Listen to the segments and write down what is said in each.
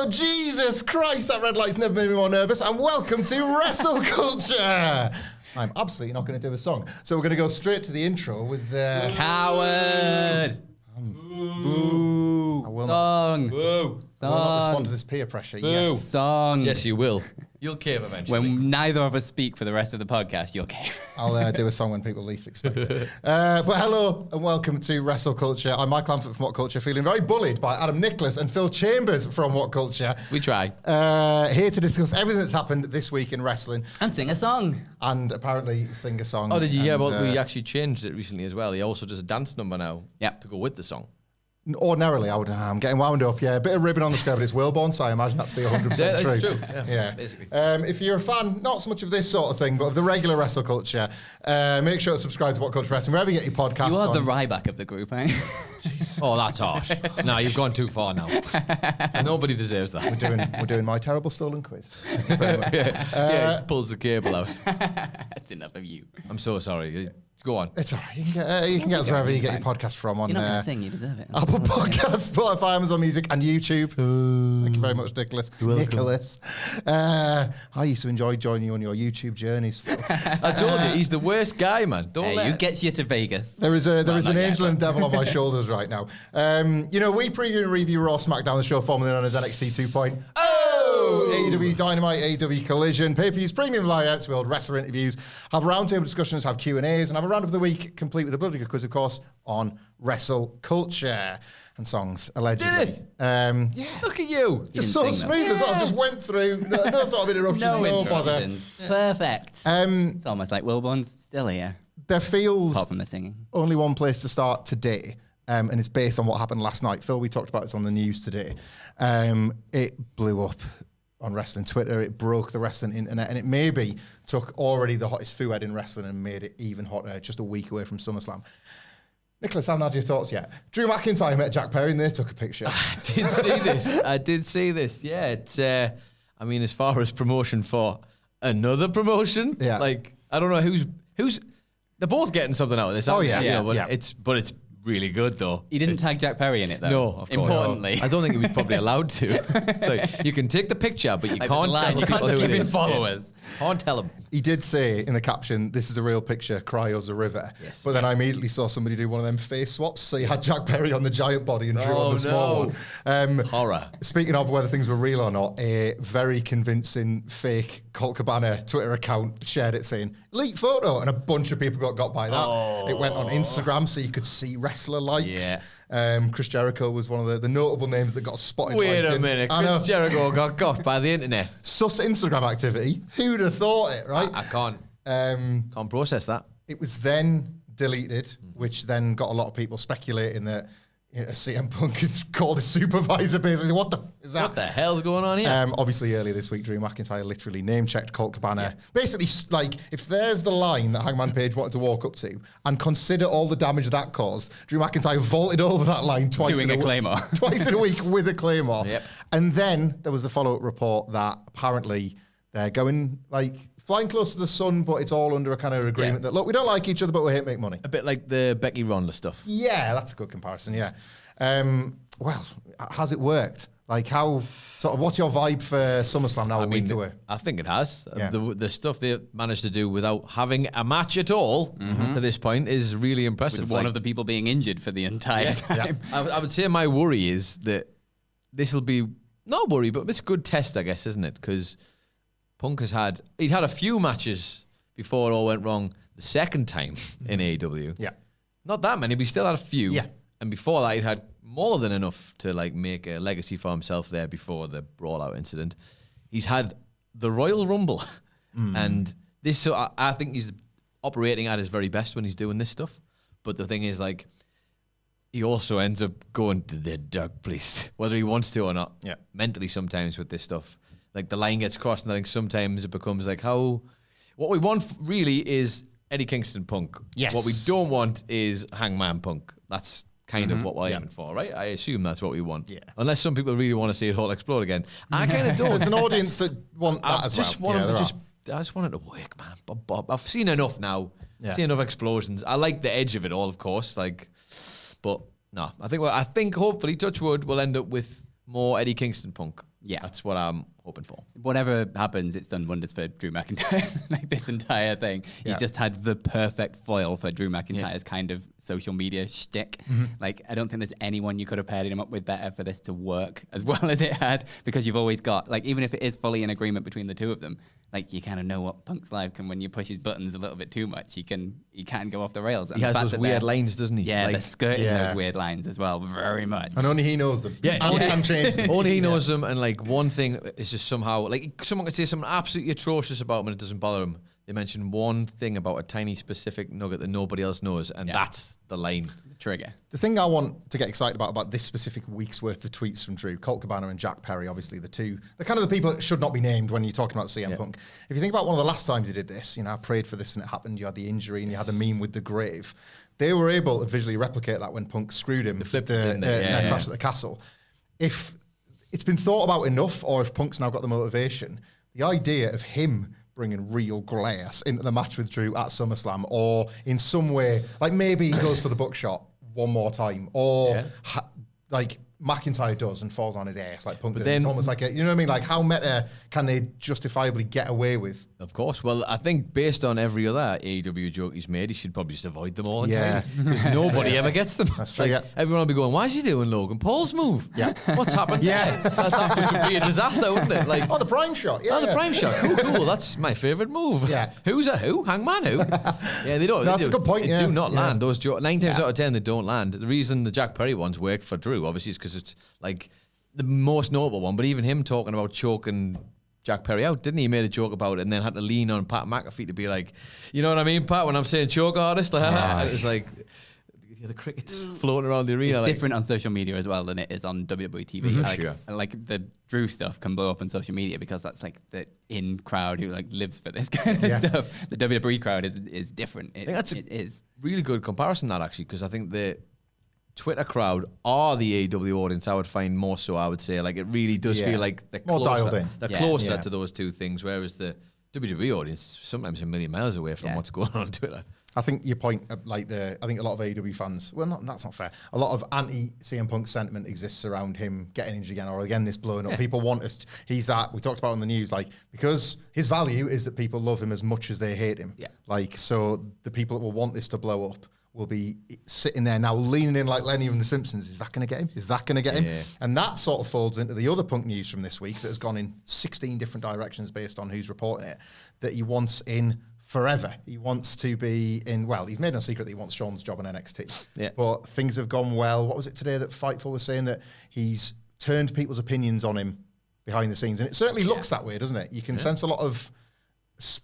Jesus Christ, that red light's never made me more nervous. And welcome to WrestleCulture. I'm absolutely not going to do a song. So we're going to go straight to the intro with Coward! Boo! Song! Boo! I will not respond to this peer pressure yet. Song! Yes, you will. You'll cave eventually. When neither of us speak for the rest of the podcast, you'll cave. I'll do a song when people least expect it. But hello and welcome to WrestleCulture. I'm Michael Hamflett from What Culture, feeling very bullied by Adam Nicholas and Phil Chambers from What Culture. We try. Here to discuss everything that's happened this week in wrestling. And sing a song. And apparently sing a song. Oh, did you hear about we actually changed it recently as well? He also does a dance number now to go with the song. Ordinarily, I would. I'm getting wound up. Yeah, a bit of ribbon on the skirt, but it's Wilborn, so I imagine that to be 100% yeah, true. That's true. Yeah, basically. If you're a fan, not so much of this sort of thing, but of the regular WrestleCulture, make sure to subscribe to What Culture Wrestling wherever you get your podcasts. You are the Ryback of the group, eh? Oh, that's harsh. No, you've gone too far now. Nobody deserves that. We're doing my terrible stolen quiz. Yeah, he pulls the cable out. That's enough of you. I'm so sorry. Go on. It's all right. You can get us wherever you get your podcast from. On You're not going to sing, you deserve it. Apple Podcasts, Spotify, Amazon Music, and YouTube. Thank you very much, Nicholas. Nicholas. I used to enjoy joining you on your YouTube journeys. I told you, he's the worst guy, man. Don't let who gets you to Vegas? There is an angel and devil on my shoulders right now. We preview and review Raw, SmackDown, the show formerly known as NXT 2.0. AEW Dynamite, AEW Collision, pay-per-views, premium layouts, we hold wrestler interviews, have roundtable discussions, have Q&As, and have a round of the week complete with a bloody good quiz, of course, on WrestleCulture and songs, allegedly. Did it? Yeah. Look at you. Just so smooth as well. Just went through. No sort of interruptions. No bother. Perfect. It's almost like Wilborn's still here. There feels apart from the singing. Only one place to start today. And it's based on what happened last night. Phil, we talked about it on the news today. It blew up on wrestling Twitter. It broke the wrestling internet. And it maybe took already the hottest foo-head in wrestling and made it even hotter just a week away from SummerSlam. Nicholas, I haven't had your thoughts yet. Drew McIntyre met Jack Perry and they took a picture. I did see this. Yeah, it's, as far as promotion for another promotion, I don't know who's, they're both getting something out of this. Oh, yeah. But it's really good though. He didn't tag Jack Perry in it though. No, of course. Importantly. I don't think he was probably allowed to. You can take the picture, but you can't tell people who it is. Followers. Can't tell them. He did say in the caption, "This is a real picture, Cryo's a river." Yes. But then I immediately saw somebody do one of them face swaps. So you had Jack Perry on the giant body and Drew on the small one. Horror. Speaking of whether things were real or not, a very convincing fake Colt Cabana Twitter account shared it saying, "Leaked photo," and a bunch of people got by that. It went on Instagram so you could see wrestler likes. Yeah. Chris Jericho was one of the notable names that got spotted. Wait a minute, Chris Jericho got by the internet. Sus Instagram activity. Who'd have thought it, right? I can't process that. It was then deleted, which then got a lot of people speculating that CM Punk had called his supervisor basically. What the is that? What the hell's going on here? Obviously, earlier this week, Drew McIntyre literally name-checked Colt Cabana. Yeah. Basically, like, if there's the line that Hangman Page wanted to walk up to and consider all the damage that caused, Drew McIntyre vaulted over that line twice in a Claymore. Twice in a week with a Claymore. Yep. And then there was the follow-up report that apparently they're going, flying close to the sun, but it's all under a kind of agreement that, look, we don't like each other, but we're here to make money. A bit like the Becky Ronda stuff. Yeah, that's a good comparison, yeah. Well, has it worked? Like, what's your vibe for SummerSlam now a week away? I think it has. Yeah. The stuff they managed to do without having a match at all to this point is really impressive. With one of the people being injured for the entire time. Yeah. I would say my worry is that this will be, not worry, but it's a good test, I guess, isn't it? Because Punk he'd had a few matches before it all went wrong the second time in AEW. Yeah. Not that many, but he still had a few. Yeah. And before that, he'd had more than enough to make a legacy for himself there before the Brawlout incident. He's had the Royal Rumble. And this, so I think he's operating at his very best when he's doing this stuff. But the thing is, he also ends up going to the dark place, whether he wants to or not. Yeah. Mentally sometimes with this stuff. The line gets crossed, and I think sometimes it becomes what we want really is Eddie Kingston Punk. Yes. What we don't want is Hangman Punk. That's kind of what we're aiming for, right? I assume that's what we want. Yeah. Unless some people really want to see it all explode again. I kind of don't. There's an audience that want that as well. I just want it to work, man. But I've seen enough now. Yeah. Seen enough explosions. I like the edge of it all, of course. But no, I think hopefully, touch wood, we'll end up with more Eddie Kingston Punk. Yeah. That's what I'm hoping for. Whatever happens, it's done wonders for Drew McIntyre. Like this entire thing. He's just had the perfect foil for Drew McIntyre's kind of social media shtick. Like, I don't think there's anyone you could have paired him up with better for this to work as well as it had, because you've always got, like, even if it is fully in agreement between the two of them, like, you kind of know what Punk's like, and when you push his buttons a little bit too much, he can go off the rails. And he has those weird lines, doesn't he? Yeah, they're skirting those weird lines as well, very much. And only he knows them. Yeah, only can change them. Only he knows them, and like one thing is just somehow, like someone could say something absolutely atrocious about him and it doesn't bother him. They mention one thing about a tiny specific nugget that nobody else knows, and that's the line. The trigger. The thing I want to get excited about this specific week's worth of tweets from Drew, Colt Cabana and Jack Perry, obviously the kind of the people that should not be named when you're talking about CM Punk. If you think about one of the last times he did this, I prayed for this and it happened, you had the injury and you had the meme with the grave. They were able to visually replicate that when Punk screwed him. The flip Clash at the Castle. If it's been thought about enough, or if Punk's now got the motivation, the idea of him bringing real glass into the match with Drew at SummerSlam, or in some way, like maybe he goes for the buckshot one more time, or like McIntyre does and falls on his ass like Punk did. It's almost like you know what I mean? Like, how meta can they justifiably get away with? Of course. Well, I think based on every other AEW joke he's made, he should probably just avoid them all entirely, because nobody ever gets them. That's true. Everyone will be going, "Why is he doing Logan Paul's move? Yeah, what's happened? That would be a disaster, wouldn't it? Like, the prime shot. Yeah, the prime shot. Cool. That's my favorite move. Yeah. Who's a who? Hangman who? Yeah, they don't. That's a good point. They do not land. Those 9 times out of 10 they don't land. The reason the Jack Perry ones worked for Drew, obviously, is because it's like the most notable one. But even him talking about choking Jack Perry out, didn't he? He made a joke about it and then had to lean on Pat McAfee to be like, you know what I mean, Pat, when I'm saying choke artist? Like, it's like the crickets floating around the arena. It's different on social media as well than it is on WWE TV. Like the Drew stuff can blow up on social media because that's like the in crowd who like lives for this kind of stuff. The WWE crowd is different. I think that's a really good comparison, that actually, because I think the Twitter crowd are the AEW audience. I would find more so. I would say, like, it really does feel like they're more closer, dialed in. They're closer to those two things, whereas the WWE audience is sometimes a million miles away from what's going on Twitter. I think your point, I think a lot of AEW fans, that's not fair. A lot of anti-CM Punk sentiment exists around him getting injured again, or again, this blowing up. People want us, we talked about on the news, like, because his value is that people love him as much as they hate him. Yeah. Like, so the people that will want this to blow up will be sitting there now leaning in like Lenny from The Simpsons. Is that going to get him? Is that going to get him? And that sort of folds into the other Punk news from this week that has gone in 16 different directions based on who's reporting it, that he wants in forever. He wants to be in, he's made no secret that he wants Sean's job on NXT. Yeah. But things have gone well. What was it today that Fightful was saying? That he's turned people's opinions on him behind the scenes. And it certainly looks that way, doesn't it? You can sense a lot of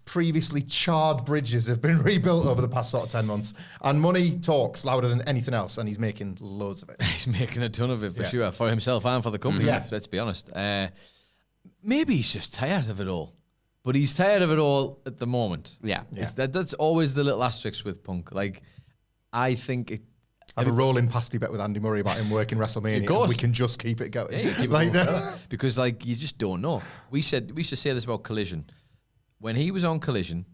previously charred bridges have been rebuilt over the past sort of 10 months, and money talks louder than anything else, and he's making loads of it. He's making a ton of it for sure, for himself and for the company. Let's be honest. Maybe he's just tired of it all, but he's tired of it all at the moment. That's always the little asterisk with Punk. Like, I think I have a rolling pasty bet with Andy Murray about him working WrestleMania. Of course. And we can just keep it going. Yeah, keep it going because, like, you just don't know. We used to say this about Collision. When he was on Collision,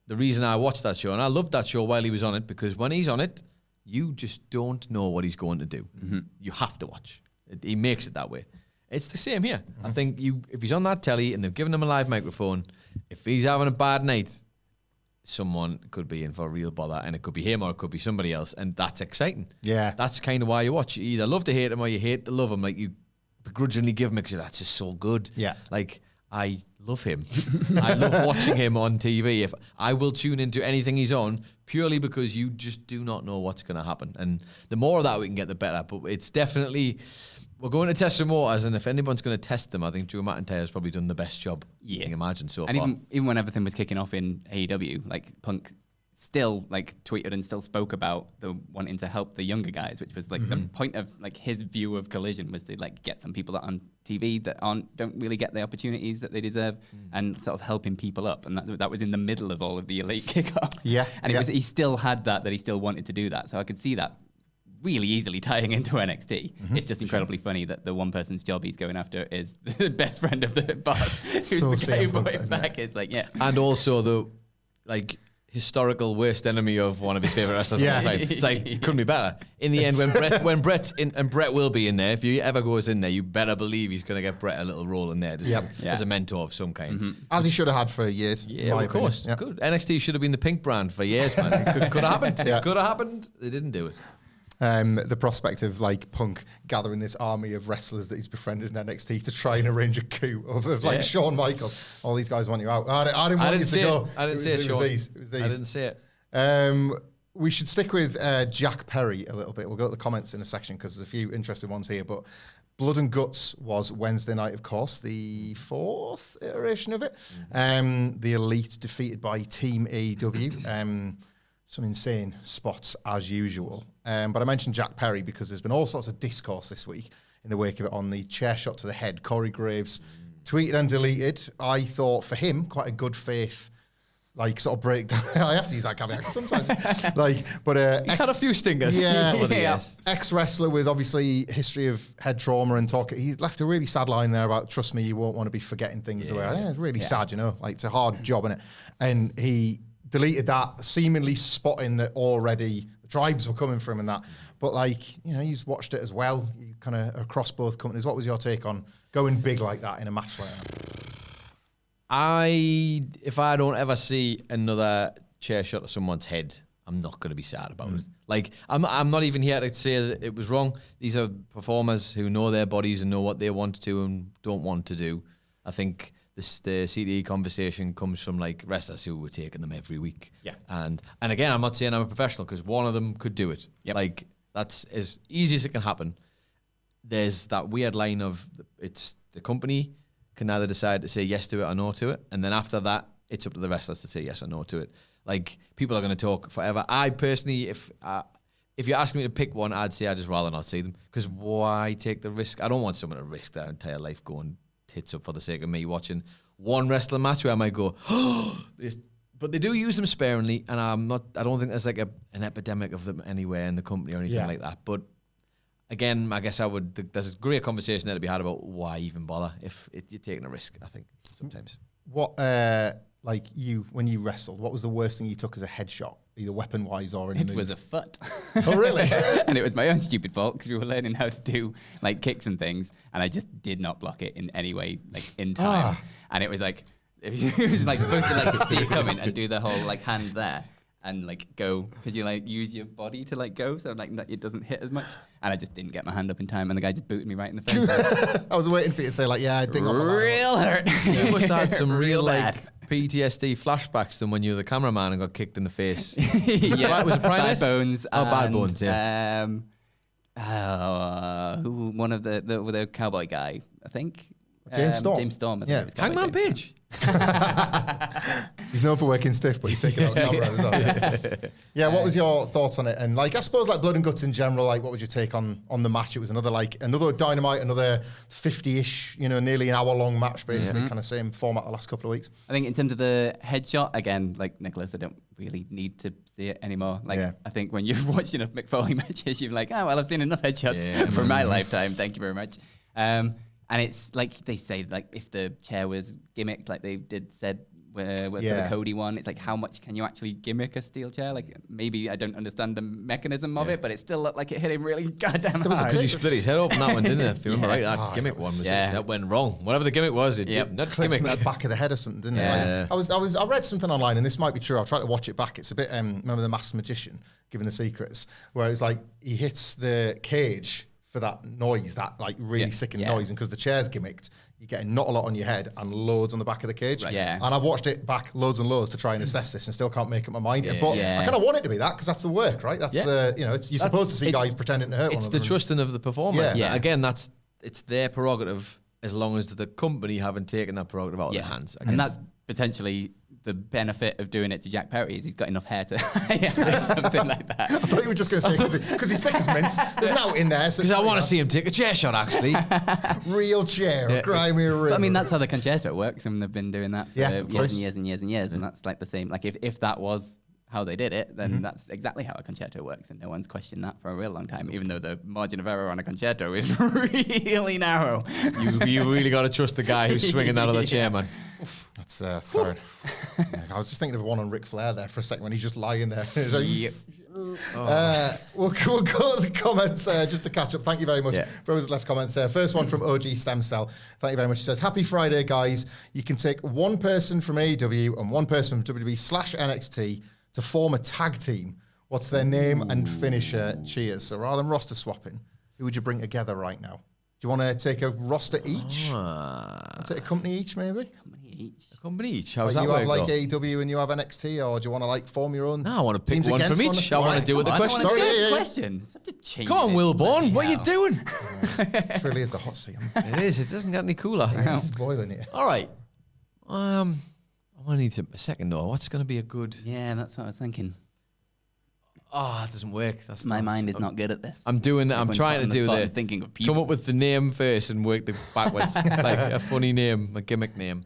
the reason I watched that show, and I loved that show while he was on it, because when he's on it, you just don't know what he's going to do. You have to watch. He makes it that way. It's the same here. I think if he's on that telly and they've given him a live microphone, if he's having a bad night, someone could be in for a real bother, and it could be him or it could be somebody else, and that's exciting. Yeah. That's kind of why you watch. You either love to hate him or you hate to love him. Like, you begrudgingly give him because that's just so good. Yeah. Like, I love him. I love watching him on TV. If I will tune into anything he's on purely because you just do not know what's going to happen. And the more of that we can get, the better. But it's definitely, we're going to test some waters, and if anyone's going to test them, I think Drew McIntyre has probably done the best job you can imagine so far. And even when everything was kicking off in AEW, like, Punk still like tweeted and still spoke about the wanting to help the younger guys, which was like the point of like his view of Collision was to like get some people on TV that don't really get the opportunities that they deserve, and sort of helping people up. And that was in the middle of all of the Elite kickoff. Yeah. And he still had that he still wanted to do that. So I could see that really easily tying into NXT. It's just incredibly funny that the one person's job he's going after is the best friend of the boss, who's So the guy who CM brought Punk, him isn't back. it? It's like, yeah. And also the historical worst enemy of one of his favorite wrestlers of all time. It's like, couldn't be better. In the end, when Brett will be in there, if he ever goes in there, you better believe he's going to get Brett a little role in there as a mentor of some kind. As he should have had for years. Yeah, of course. Yep. Good. NXT should have been the pink brand for years, man. It could have happened. It could have happened. They didn't do it. The prospect of like Punk gathering this army of wrestlers that he's befriended in NXT to try and arrange a coup of like Shawn Michaels. All these guys want you out. I didn't want you to go. I didn't say it, Shawn. It was these. I didn't say it. We should stick with Jack Perry a little bit. We'll go to the comments in a section because there's a few interesting ones here. But Blood and Guts was Wednesday night, of course, the 4th iteration of it. The Elite defeated by Team AEW. Some insane spots as usual. But I mentioned Jack Perry because there's been all sorts of discourse this week in the wake of it on the chair shot to the head. Corey Graves tweeted and deleted. I thought for him, quite a good faith, like sort of breakdown. I have to use that caveat sometimes. He's had a few stingers. Yeah, ex-wrestler with obviously history of head trauma and talk. He left a really sad line there about, trust me, you won't want to be forgetting things the way I. It's really sad, like it's a hard job, innit? And he deleted that, seemingly spotting that already the tribes were coming for him and that. But he's watched it as well. You kind of across both companies. What was your take on going big like that in a match like that? If I don't ever see another chair shot to someone's head, I'm not going to be sad about it. Like, I'm not even here to say that it was wrong. These are performers who know their bodies and know what they want to do and don't want to do. I think the CTE conversation comes from like wrestlers who were taking them every week. Yeah. And again, I'm not saying I'm a professional because one of them could do it. Yep. Like, that's as easy as it can happen. There's that weird line of it's the company can either decide to say yes to it or no to it. And then after that, it's up to the wrestlers to say yes or no to it. Like, people are going to talk forever. I personally, if you ask me to pick one, I'd say I'd just rather not see them. Because why take the risk? I don't want someone to risk their entire life going tits up for the sake of me watching one wrestling match where I might go, oh, this. But they do use them sparingly, and I don't think there's like an epidemic of them anywhere in the company or anything like that. But again, I guess there's a great conversation there to be had about why even bother if you're taking a risk, I think, sometimes. What, when you wrestled, what was the worst thing you took as a headshot, either weapon-wise or in a move? It was a foot. Oh, really? And it was my own stupid fault because we were learning how to do like kicks and things, and I just did not block it in any way, like in time. And it was like, it was like supposed to like see it coming and do the whole like hand there and like go, because you like use your body to like go, so like it doesn't hit as much. And I just didn't get my hand up in time, and the guy just booted me right in the face. I was waiting for you to say like, yeah, I think real hurt. You must have had some real bad. like PTSD flashbacks than when you were the cameraman and got kicked in the face. Yeah, was it Primus? Bad Bones. Oh, Bad Bones, yeah. Who one of the cowboy guy, I think. James Storm. James Storm. I think it was Cowboy Hangman James. Page. He's known for working stiff, but he's taking out camera as well. Yeah, what was your thoughts on it? And like, I suppose like Blood and Guts in general, like what was your take on the match? It was another Dynamite, another 50-ish, nearly an hour-long match, basically, kind of same format the last couple of weeks. I think in terms of the headshot, again, like Nicholas, I don't really need to see it anymore. Like, I think when you've watched enough Mick Foley matches, you're like, oh, well, I've seen enough headshots for my lifetime. Thank you very much. And it's like they say, like if the chair was gimmicked, like they said for the Cody one, it's like how much can you actually gimmick a steel chair? Like maybe I don't understand the mechanism of it, but it still looked like it hit him really goddamn hard. Because he split his head open that one, didn't it? If you remember right, that gimmick one that went wrong. Whatever the gimmick was, it not gimmick. The back of the head or something, didn't it? Like, I read something online, and this might be true. I've tried to watch it back. It's a bit remember the Masked Magician giving the secrets, where it's like he hits the cage for that noise, that like really sickening noise, and because the chair's gimmicked, you're getting not a lot on your head and loads on the back of the cage. Right. Yeah. And I've watched it back loads and loads to try and assess this, and still can't make up my mind yet. But I kind of want it to be that because that's the work, right? That's you're supposed to see guys pretending to hurt one another. It's the trusting of the performers. Yeah. Again, it's their prerogative as long as the company haven't taken that prerogative out of their hands. And that's potentially the benefit of doing it to Jack Perry is he's got enough hair to something like that. I thought you were just going to say because he's thick as mince. There's no in there. Because I want to see him take a chair shot, actually. Real chair, grimy river. But I mean, that's how the concerto works, and they've been doing that for years and years and years and years, and that's like the same. Like if that was how they did it, then that's exactly how a concerto works, and no one's questioned that for a real long time, even though the margin of error on a concerto is really narrow. You really got to trust the guy who's swinging that other chair, man. That's fair. I was just thinking of one on Ric Flair there for a second when he's just lying there. We'll go to the comments just to catch up. Thank you very much for those left comments there. First one from OG Stem Cell. Thank you very much. He says, happy Friday, guys. You can take one person from AEW and one person from WWE/NXT to form a tag team. What's their name and finisher? Cheers. So rather than roster swapping, who would you bring together right now? Do you want to take a roster each? Take a company each, maybe? A company each? How's that you work? have like AEW and you have NXT, or do you want to like form your own? No, I want to pick one from each. I want to do with the question. Sorry, question. Come on, Wilborn. What are you doing? It really is the hot seat. It is. It doesn't get any cooler. This is boiling here. All right. I want to need a second though. What's going to be a good? Yeah, that's what I was thinking. Oh, that doesn't work. My mind is not good at this. I'm doing that. I'm trying to do the thinking of people. Come up with the name first and work the backwards, like a funny name, a gimmick name.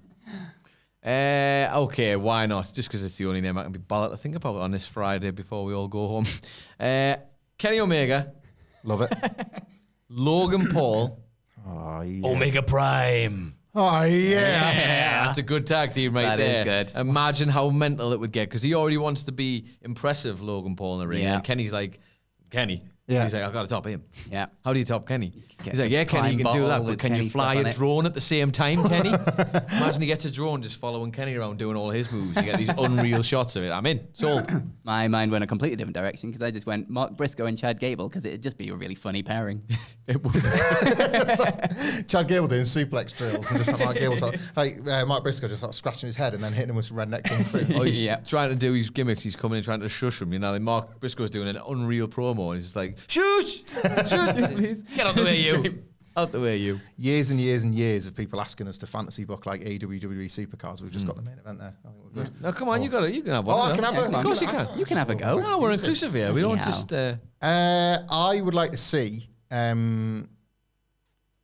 Okay, why not? Just because it's the only name I can be bothered to think about on this Friday before we all go home. Kenny Omega, love it. Logan Paul, Omega Prime. Oh yeah, that's a good tag team right there. That is good. Imagine how mental it would get because he already wants to be impressive, Logan Paul in the ring, and Kenny's like, Kenny. Yeah. He's like, I've got to top him. Yeah. How do you top Kenny? He's like, yeah, Kenny, you can do that, but can you fly a drone at the same time, Kenny? Imagine he gets a drone just following Kenny around doing all his moves. You get these unreal shots of it. I'm in. Sold. My mind went a completely different direction because I just went Mark Briscoe and Chad Gable because it'd just be a really funny pairing. It would. Chad Gable doing suplex drills and just like Mark Gable, Mark Briscoe just like scratching his head and then hitting him with some redneck kung fu. Oh, he's trying to do his gimmicks. He's coming in trying to shush him. You know, like Mark Briscoe's doing an unreal promo and he's just like, shush, please, get out the way, you. Out the way, you. Years and years and years of people asking us to fantasy book like AEW Supercars. We've just got the main event there. I think we're good. No, come on, you can have one. Oh, I can have one. Of course you can. You can have a go. No, we're inclusive here. We don't just. I would like to see.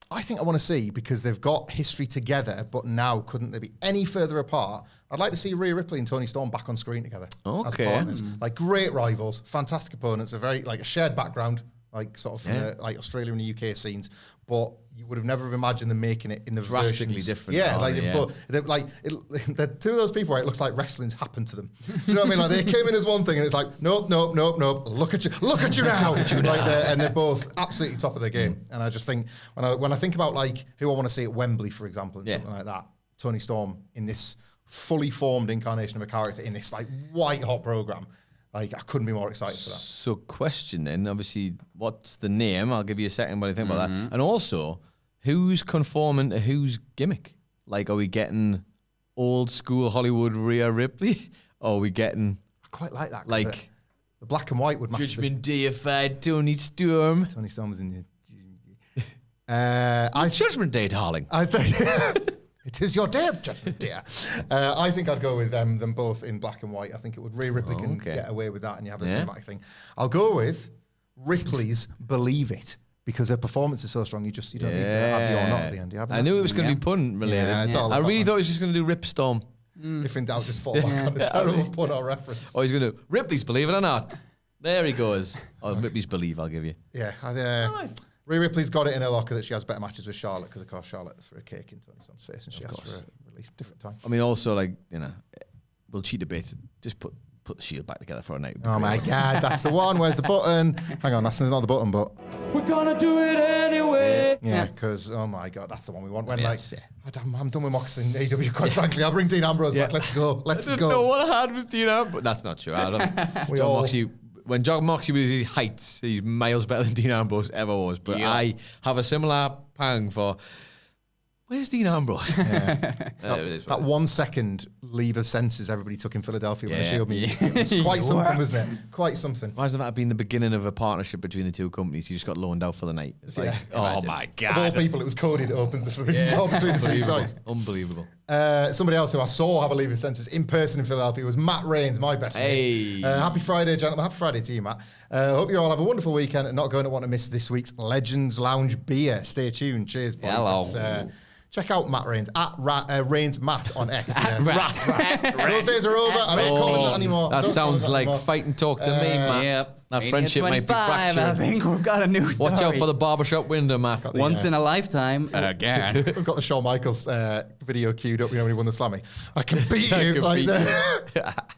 I think I want to see, because they've got history together, but now couldn't they be any further apart? I'd like to see Rhea Ripley and Toni Storm back on screen together as partners. Like great rivals, fantastic opponents, a very like a shared background, like sort of from the, like Australia and the UK scenes. But you would have never imagined them making it in the drastically different. Yeah, like they're two of those people where it looks like wrestling's happened to them. You know what I mean? Like they came in as one thing, and it's like nope. Look at you now, and they're both absolutely top of their game. And I just think when I think about like who I want to see at Wembley, for example, and something like that, Toni Storm in this fully formed incarnation of a character in this like white hot program. Like, I couldn't be more excited for that. So question then, obviously, what's the name? I'll give you a second while I think about that. And also, who's conforming to whose gimmick? Like, are we getting old school Hollywood Rhea Ripley? Or are we getting... I quite like that. Like... The black and white would match. Judgment deified Toni Storm. Toni Storm was in the... Judgment Day, darling. I think... It is your day of judgment, dear. I think I'd go with them both in black and white. I think it would. Rhea Ripley can get away with that, and you have the cinematic thing. I'll go with Ripley's Believe It, because her performance is so strong. You don't need to have the or not at the end. I knew it was going to be pun related. I really thought he was just going to do Rip Storm. If in doubt, just fall back on a terrible pun or reference. Oh, he's going to Ripley's Believe It or Not. There he goes. Oh, Ripley's Believe, I'll give you. Yeah. Rhea Ripley's got it in her locker that she has better matches with Charlotte, because of course Charlotte threw a cake in Toni Storm's face and she asked for a relief different time. I mean, also, like, you know, we'll cheat a bit. Just put the Shield back together for a night. Oh my God, that's the one. Where's the button? Hang on, that's not the button, but we're gonna do it anyway. Yeah, because oh my God, that's the one we want. When I'm done with Mox and AEW. Quite frankly, I'll bring Dean Ambrose back. Let's go. I didn't know what I had with Dean Ambrose. That's not true. When John Moxley was his heights, he's miles better than Dean Ambrose ever was. But I have a similar pang for, where's Dean Ambrose? That 1 second leave of senses everybody took in Philadelphia when the Shield meeting. It was quite something, wasn't it? Quite something. Imagine that being the beginning of a partnership between the two companies. You just got loaned out for the night. It's like, oh my God. Of all people, it was Cody that opens the forbidden door between the two sides. Unbelievable. Somebody else who I saw have a leave of senses in person in Philadelphia was Matt Rains, my best mate. Happy Friday, gentlemen. Happy Friday to you, Matt. Hope you all have a wonderful weekend and not going to want to miss this week's Legends Lounge beer. Stay tuned. Cheers, boys. Hello. Check out Matt Reigns at Reigns Matt on X. Yeah. Rat. Those days are over. I don't call it that anymore. That Don't sounds call it that like anymore. fight and talk to me, Matt. Yep. That Mania friendship might be 25, fractured. I think we've got a new story. Watch out for the barbershop window, Matt. Once in a lifetime. Again. We've got the Shawn Michaels video queued up. You know when he won the Slammy. I can beat I you can like beat that.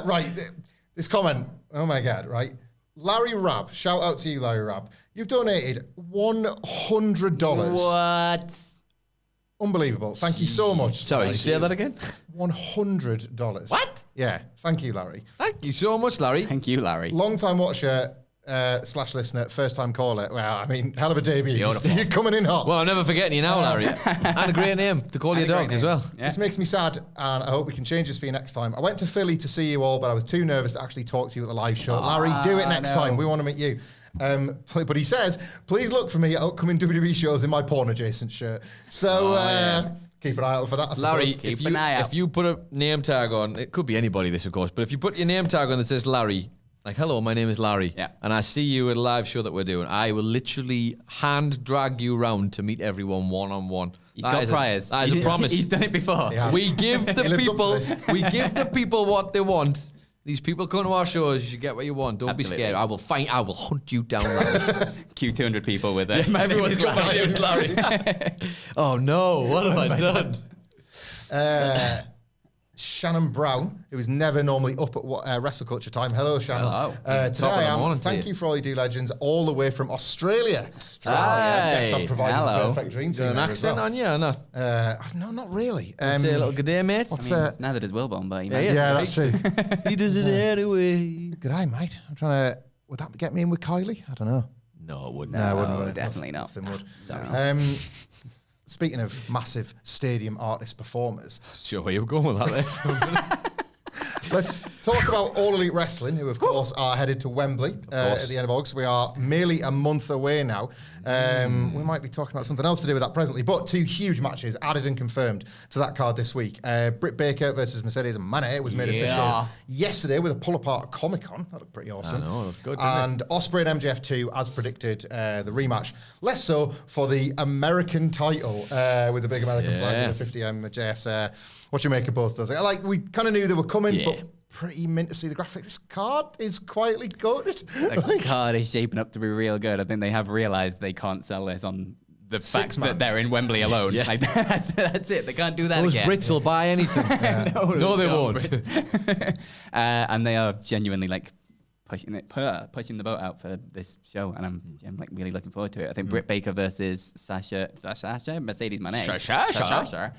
Right. This comment. Oh my God. Right. Larry Rabb. Shout out to you, Larry Rabb. You've donated $100. What? Unbelievable. Thank you so much. Sorry, did you say that again? $100. What? Yeah. Thank you, Larry. Thank you so much, Larry. Thank you, Larry. Long time watcher / listener, first time caller. Well, I mean, hell of a debut. You're coming in hot. Well, I'm never forgetting you now, Larry. And a great name to call your dog as well. Yeah. This makes me sad, and I hope we can change this for you next time. I went to Philly to see you all, but I was too nervous to actually talk to you at the live show. Larry, do it next time. We want to meet you. But he says, please look for me at upcoming WWE shows in my porn-adjacent shirt. So keep an eye out for that, I Larry, suppose. if you put a name tag on, it could be anybody, this of course, but if you put your name tag on that says Larry, like, hello, my name is Larry, and I see you at a live show that we're doing, I will literally hand drag you round to meet everyone one-on-one. He's got priors. That is a promise. He's done it before. We give the He lives up to people, this. we give the people what they want. These people come to our shows. You should get what you want. Don't Absolutely. be scared. I will hunt you down, Larry. Queue 200 people with it. Everyone's got my name is Larry. Oh no! What have I done? Shannon Brown, who is never normally up at WrestleCulture time. Hello, Shannon. Hello. Today Top of I the am. morning to Thank you. you for all you do, legends, all the way from Australia. So, Hey. yes, I'm providing Hello. the perfect dream Is team there an there as accent well. on you or not? No, not really. Say a little good day, mate. What's Neither does Wilborn, but Yeah, yeah, that's true. He does it anyway. Good eye, mate. I'm trying to. Would that get me in with Kylie? I don't know. No, it wouldn't. No, it wouldn't, would it? definitely not. Nothing would. Sorry. Speaking of massive stadium artist performers, Sure, where you were going with that? let's talk about All Elite Wrestling, who, of course, are headed to Wembley at the end of August. We are merely a month away now. We might be talking about something else to do with that presently, but 2 huge matches added and confirmed to that card this week. Britt Baker versus Mercedes Moné was made official yesterday with a pull-apart at Comic-Con. That looked pretty awesome. I know, that's good, didn't And Ospreay and MJF2, as predicted, the rematch. Less so for the American title with the big American flag with the 50 MJF's. What do you make of both of those? Like, we kind of knew they were coming, but pretty mint to see the graphic. This card is quietly goated. The card is shaping up to be real good. I think they have realized they can't sell this on the fact that they're in Wembley alone. Yeah. Like, that's it. They can't do that Those again. Brits will buy anything. No, they won't. Brits. And they are genuinely like pushing the boat out for this show, and I'm like really looking forward to it. I think Britt Baker versus Sasha Mercedes Moné Sasha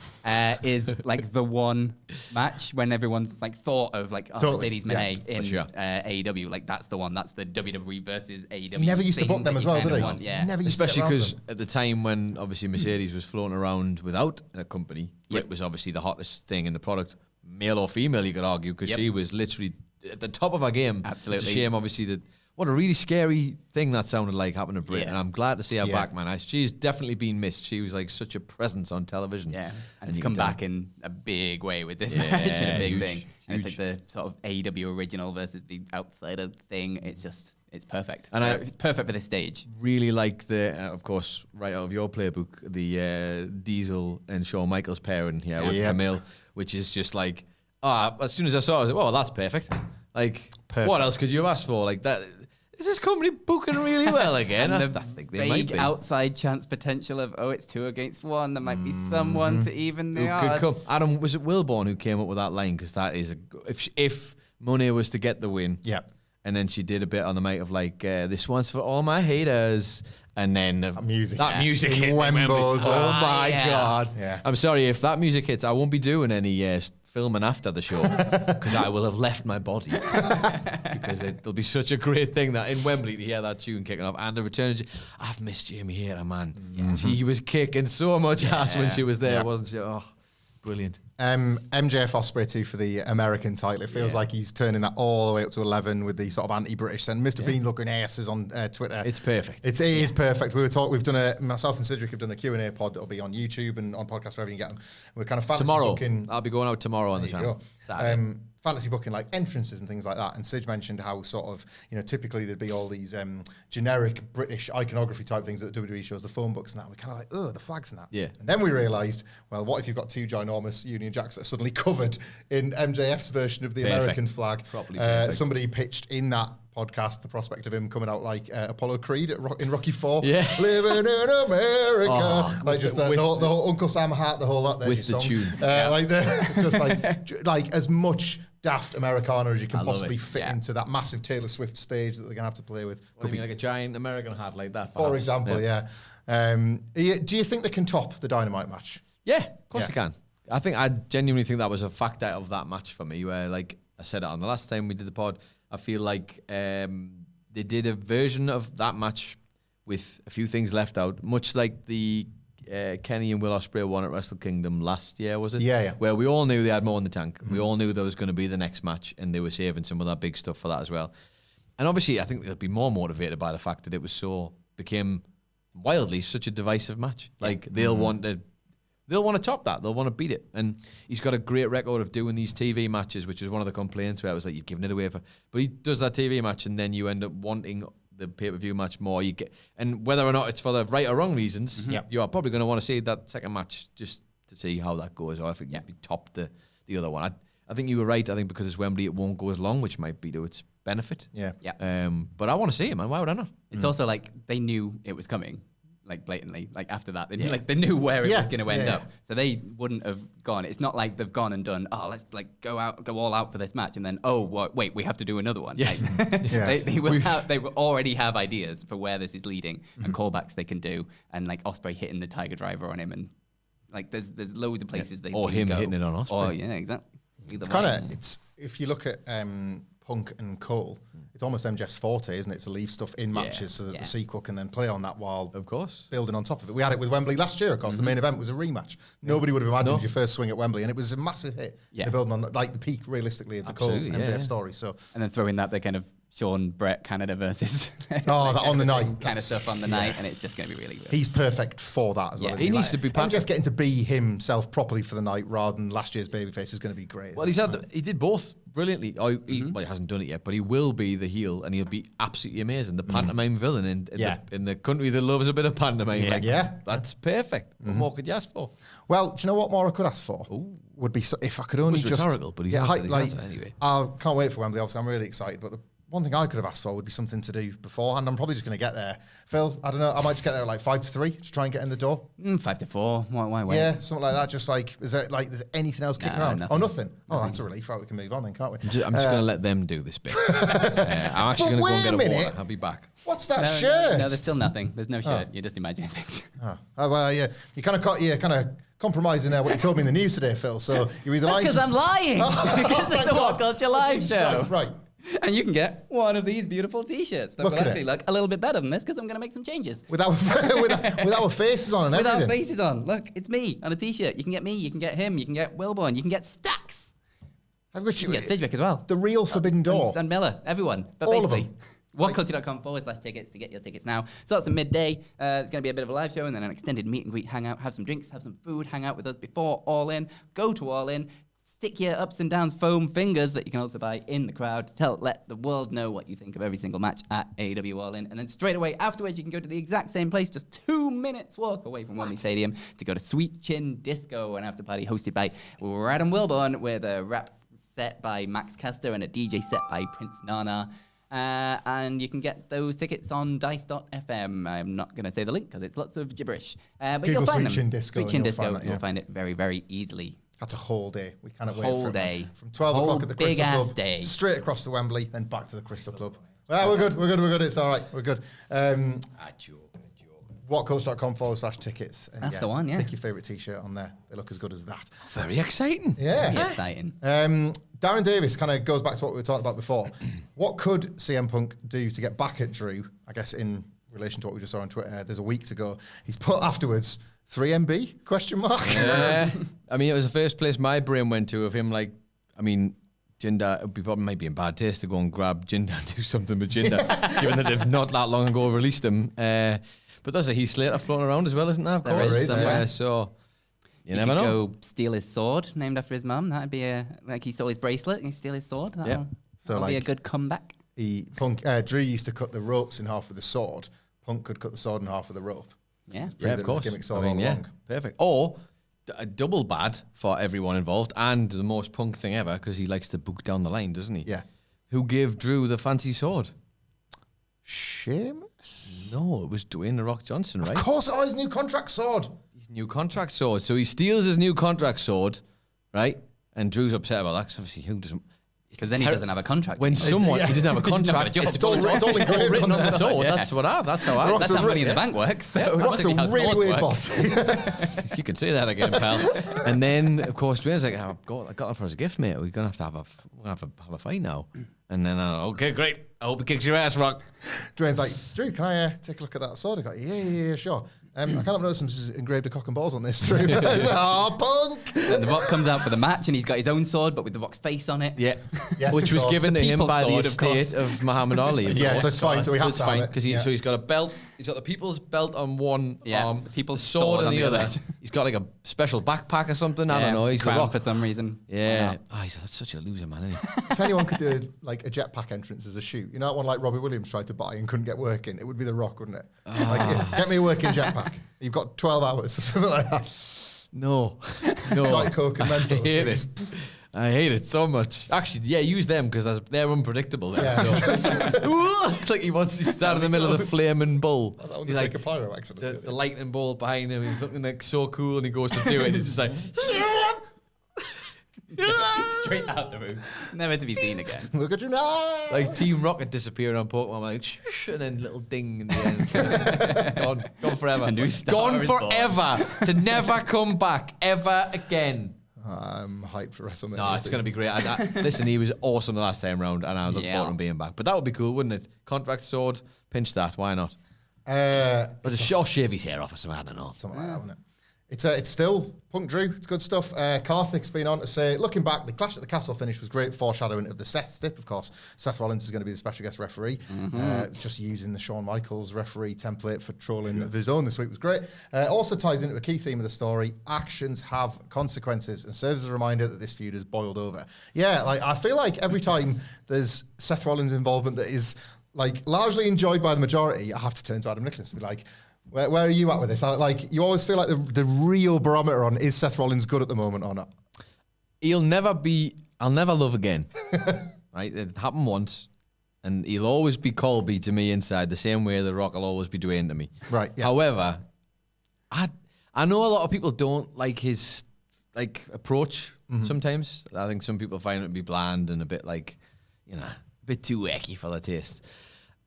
is like the one match when everyone like thought of like Mercedes Moné in AEW, like that's the one. That's the WWE versus AEW. He never used to thing book them that as you well, did kinda he? want, Yeah, Never used to Especially get around because them. at the time when obviously Mercedes was floating around without a company, Brit was obviously the hottest thing in the product, male or female, you could argue, because she was literally at the top of her game. Absolutely. It's a shame, obviously, that what a really scary thing that sounded like happened to Brit, and I'm glad to see her back, man. She's definitely been missed. She was like such a presence on television. Yeah, and to come back in a big way with this match and a big thing. And it's like the sort of AEW original versus the outsider thing. It's just, it's perfect. And it's perfect for this stage. Really like the, of course, right out of your playbook, the Diesel and Shawn Michaels pairing here with Camille, which is just like, as soon as I saw it, I was like, well, that's perfect. Like, what else could you have asked for? Like that. Is this company booking really well again? And I the think they might be. outside chance potential of, it's 2 against 1. There might be someone to even the Who could come? odds. Adam, was it Wilborn who came up with that line? Because that is if Monet was to get the win, and then she did a bit on the mic of like, this one's for all my haters, and then that music hit Wembley. Oh my god! Yeah. I'm sorry if that music hits, I won't be doing any filming after the show because I will have left my body because it'll be such a great thing that in Wembley to hear that tune kicking off and the return. I've missed Jamie Hayter, man. She was kicking so much ass when she was there, wasn't she? Oh, brilliant. MJF Ospreay too for the American title. It feels like he's turning that all the way up to 11 with the sort of anti-British. And Mr. Bean looking asses on Twitter. It's perfect. It is perfect. We've done myself and Cedric have done a Q&A pod that'll be on YouTube and on podcast wherever you get them. We're kind of fantasy Tomorrow. booking. I'll be going out tomorrow on the channel. fantasy booking, like entrances and things like that. And Sidge mentioned how sort of, typically there'd be all these generic British iconography type things at the WWE shows, the phone books and that. We're kind of like, oh, the flags and that. Yeah. And then we realised, well, what if you've got 2 ginormous Union Jacks that are suddenly covered in MJF's version of the American flag? Somebody pitched in that podcast the prospect of him coming out like Apollo Creed in Rocky IV. Yeah. Living in America. The whole Uncle Sam hat, the whole lot there. With the tune. Like as much daft Americana as you can possibly fit Yeah. into that massive Taylor Swift stage that they're going to have to play with. Could be like a giant American hat like that. For example, yeah. Do you think they can top the Dynamite match? Yeah, of course they can. I genuinely think that was a factor of that match for me, where, like I said it on the last time we did the pod, I feel like they did a version of that match with a few things left out, much like the Kenny and Will Ospreay won at Wrestle Kingdom last year, was it? Yeah. Where we all knew they had more in the tank. We all knew there was going to be the next match, and they were saving some of that big stuff for that as well. And obviously, I think they'll be more motivated by the fact that it became wildly such a divisive match. Like they'll want to top that. They'll want to beat it. And he's got a great record of doing these TV matches, which is one of the complaints where it was like, you've given it away but he does that TV match and then you end up wanting the pay-per-view match more. And whether or not it's for the right or wrong reasons, you are probably going to want to see that second match just to see how that goes. Or I think you'd top the other one. I think you were right. I think because it's Wembley, it won't go as long, which might be to its benefit. Yeah. But I want to see it, man. Why would I not? It's also like they knew it was coming. Like blatantly, like after that, they knew where it was going to end up, so they wouldn't have gone. It's not like they've gone and done. Oh, let's like go all out for this match, and then wait, we have to do another one. Yeah, Like, they will already have ideas for where this is leading and callbacks they can do, and like Ospreay hitting the Tiger Driver on him, and like there's loads of places they or can him go. hitting it on Ospreay. Oh yeah, exactly. It's kind of if you look at Punk and Cole, it's almost MJF's forte, isn't it? To leave stuff in matches so that the sequel can then play on that while of course building on top of it. We had it with Wembley last year, of course. The main event was a rematch. Nobody would have imagined your first swing at Wembley, and it was a massive hit. They're building on like the peak realistically of the Cole MJF story. So and then throw in that the kind of Sean Brett Canada versus that on the night kind of stuff on the night, and it's just going to be really good. He's perfect for that as well. He needs to be MJF getting to be himself properly for the night rather than last year's babyface is going to be great. Well, he did both brilliantly. He hasn't done it yet, but he will be the heel, and he'll be absolutely amazing. The pantomime villain in the country that loves a bit of pantomime. That's perfect. What more could you ask for? Well, do you know what more I could ask for? Would be if I could only just rhetorical, but he's anyway. I can't wait for Wembley. Obviously, I'm really excited, but the one thing I could have asked for would be something to do beforehand. I'm probably just going to get there. Phil, I don't know. I might just get there at like 5 to 3, just try and get in the door. 5 to 4. Why wait? Yeah, something like that. Just like, is there like, there's anything else kicking around? Nothing. Oh, nothing. Oh, that's a relief. Right, we can move on then, can't we? I'm just going to let them do this bit. I'm actually going to go and get a water. I'll be back. What's that shirt? No, there's still nothing. There's no shirt. You're just imagining things. Oh, well, yeah. You kind of compromising what you told me in the news today, Phil. So you're either lying. Because I'm lying. Because it's a WrestleCulture live show. That's right. And you can get one of these beautiful T-shirts that will actually look a little bit better than this because I'm going to make some changes. With our faces on and everything. With our faces on. Look, it's me on a T-shirt. You can get me, you can get him, you can get Wilborn, you can get Stax. You can get Sidgwick as well. The real Forbidden Door. And Miller, everyone. But all basically, of them. WhatCulture.com/tickets to get your tickets now. Starts at midday. It's going to be a bit of a live show and then an extended meet and greet, hang out, have some drinks, have some food, hang out with us before All In. Go to All In. Stick your ups and downs foam fingers that you can also buy in the crowd. Let the world know what you think of every single match at AEW All In. And then straight away afterwards, you can go to the exact same place, just 2 minutes walk away from Wembley Stadium to go to Sweet Chin Disco, an after party hosted by Adam Wilborn with a rap set by Max Caster and a DJ set by Prince Nana. And you can get those tickets on dice.fm. I'm not going to say the link because it's lots of gibberish. But Google you'll find Sweet Chin Disco. Sweet Chin Disco. You'll find it very, very easily. That's a whole day. We cannot wait for it. From 12 o'clock at the Crystal Club, day. straight across to Wembley, then back to the Crystal Club. Well, we're good. It's all right. We're good. WhatCulture.com/tickets. And That's the one, yeah. Pick your favourite T-shirt on there. They look as good as that. Very exciting. Yeah. Very exciting. Darren Davis kind of goes back to what we were talking about before. What could CM Punk do to get back at Drew? I guess in relation to what we just saw on Twitter, there's a week to go. He's put afterwards, 3MB? ? Yeah. I mean, it was the first place my brain went to of him, like, I mean, Jinder, it probably might be in bad taste to go and grab Jinder and do something with Jinder, given that they've not that long ago released him. But there's a Heath Slater floating around as well, isn't there? Of course. There is, so You never know. Go steal his sword, named after his mum. That'd be like he stole his bracelet and he steal his sword. That'll be a good comeback. Drew used to cut the ropes in half with the sword. Punk could cut the sword in half with the rope. Yeah, of course. Gimmick sword all along. Perfect. Or a double bad for everyone involved, and the most Punk thing ever because he likes to book down the line, doesn't he? Yeah. Who gave Drew the fancy sword? Sheamus? No, it was Dwayne The Rock Johnson, right? Of course, his new contract sword. His new contract sword. So he steals his new contract sword, right? And Drew's upset about that because obviously who doesn't... Because then he doesn't have a contract. When someone he doesn't have a contract, it's all written on the sword. Yeah. That's how Money in the Bank works. So Rock's a really weird boss. You can say that again, pal. And then of course Dwayne's like, I got that for as a gift, mate. We're gonna have a fight now. And then okay, great. I hope he kicks your ass, Rock. Dwayne's like, Drew, can I take a look at that sword? I go, yeah, sure. I can't notice some engraved a cock and balls on this, Drew. Punk! And the Rock comes out for the match, and he's got his own sword, but with the Rock's face on it. Yeah, yes, which was given to him by the estate of of Muhammad Ali. Yeah, so it's fine. So we have to have it. Because so he's got a belt. He's got the people's belt on one arm, the people's sword on the other. He's got like a special backpack or something. I don't know. He's the Rock for some reason. Yeah. Oh, he's such a loser, man, isn't he? If anyone could do like a jetpack entrance as a shoot, you know that one like Robbie Williams tried to buy and couldn't get working? It would be The Rock, wouldn't it? Like, get me a working jetpack. You've got 12 hours or something like that. No. Diet Coke and Mentos. I hate it so much. Actually, yeah, use them because they're unpredictable. Then, it's like he wants to stand in the middle of the flaming bull. He's like a pyro accident. The lightning ball behind him. He's looking like so cool, and he goes to do it. And it's just like straight out the room, never to be seen again. Look at you now. Like Team Rocket disappearing on Pokemon, like shh, and then little ding in the end. Gone forever. Gone forever to never come back ever again. I'm hyped for WrestleMania. No, it's going to be great. Listen, he was awesome the last time round, and I look forward to him being back. But that would be cool, wouldn't it? Contract sword, pinch that. Why not? But just shave his hair off or something. I don't know. Something like that, wouldn't it? It's still Punk Drew. It's good stuff. Karthik's been on to say, looking back, the Clash at the Castle finish was great foreshadowing of the Seth stip. Of course, Seth Rollins is going to be the special guest referee. Just using the Shawn Michaels referee template for trolling of his own this week was great. Also ties into a key theme of the story. Actions have consequences and serves as a reminder that this feud has boiled over. Yeah, like I feel like every time there's Seth Rollins' involvement that is like largely enjoyed by the majority, I have to turn to Adam Nicholas to be like, where are you at with this? Like, you always feel like the real barometer on is Seth Rollins good at the moment or not? I'll never love again. Right? It happened once, and he'll always be Colby to me inside, the same way The Rock will always be Dwayne to me. Right. Yeah. However, I know a lot of people don't like his approach sometimes. I think some people find it to be bland and a bit a bit too wacky for their taste.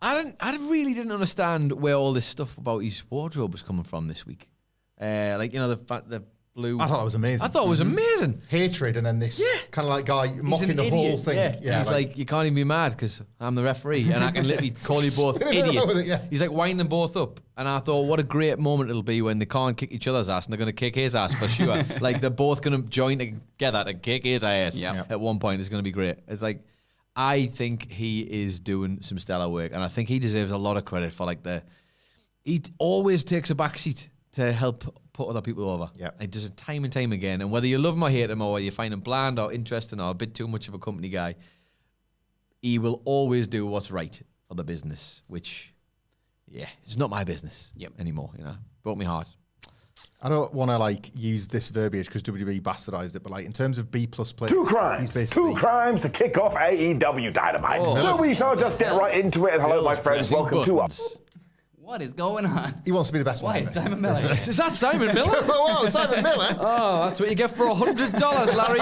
I really didn't understand where all this stuff about his wardrobe was coming from this week. The blue. I thought that was amazing. I thought it was amazing. Hatred and then this kind of like guy mocking the whole thing. Yeah. He's like, you can't even be mad because I'm the referee and I can literally call you both idiots. He's like winding them both up. And I thought, what a great moment it'll be when they can't kick each other's ass and they're going to kick his ass for sure. Like they're both going to join together to kick his ass at one point. It's going to be great. It's like, I think he is doing some stellar work, and I think he deserves a lot of credit for he always takes a backseat to help put other people over. Yeah, he does it time and time again. And whether you love him or hate him, or you find him bland or interesting or a bit too much of a company guy, he will always do what's right for the business. Which, it's not my business anymore. Broke my heart. I don't want to use this verbiage because WWE bastardized it, but in terms of B+ play, two crimes to kick off AEW Dynamite. So we shall just get right into it. And hello, my friends. Welcome to us. What is going on? He wants to be the best one. Simon Miller. Is that Simon Miller? Whoa, Simon Miller. Oh, that's what you get for $100, Larry.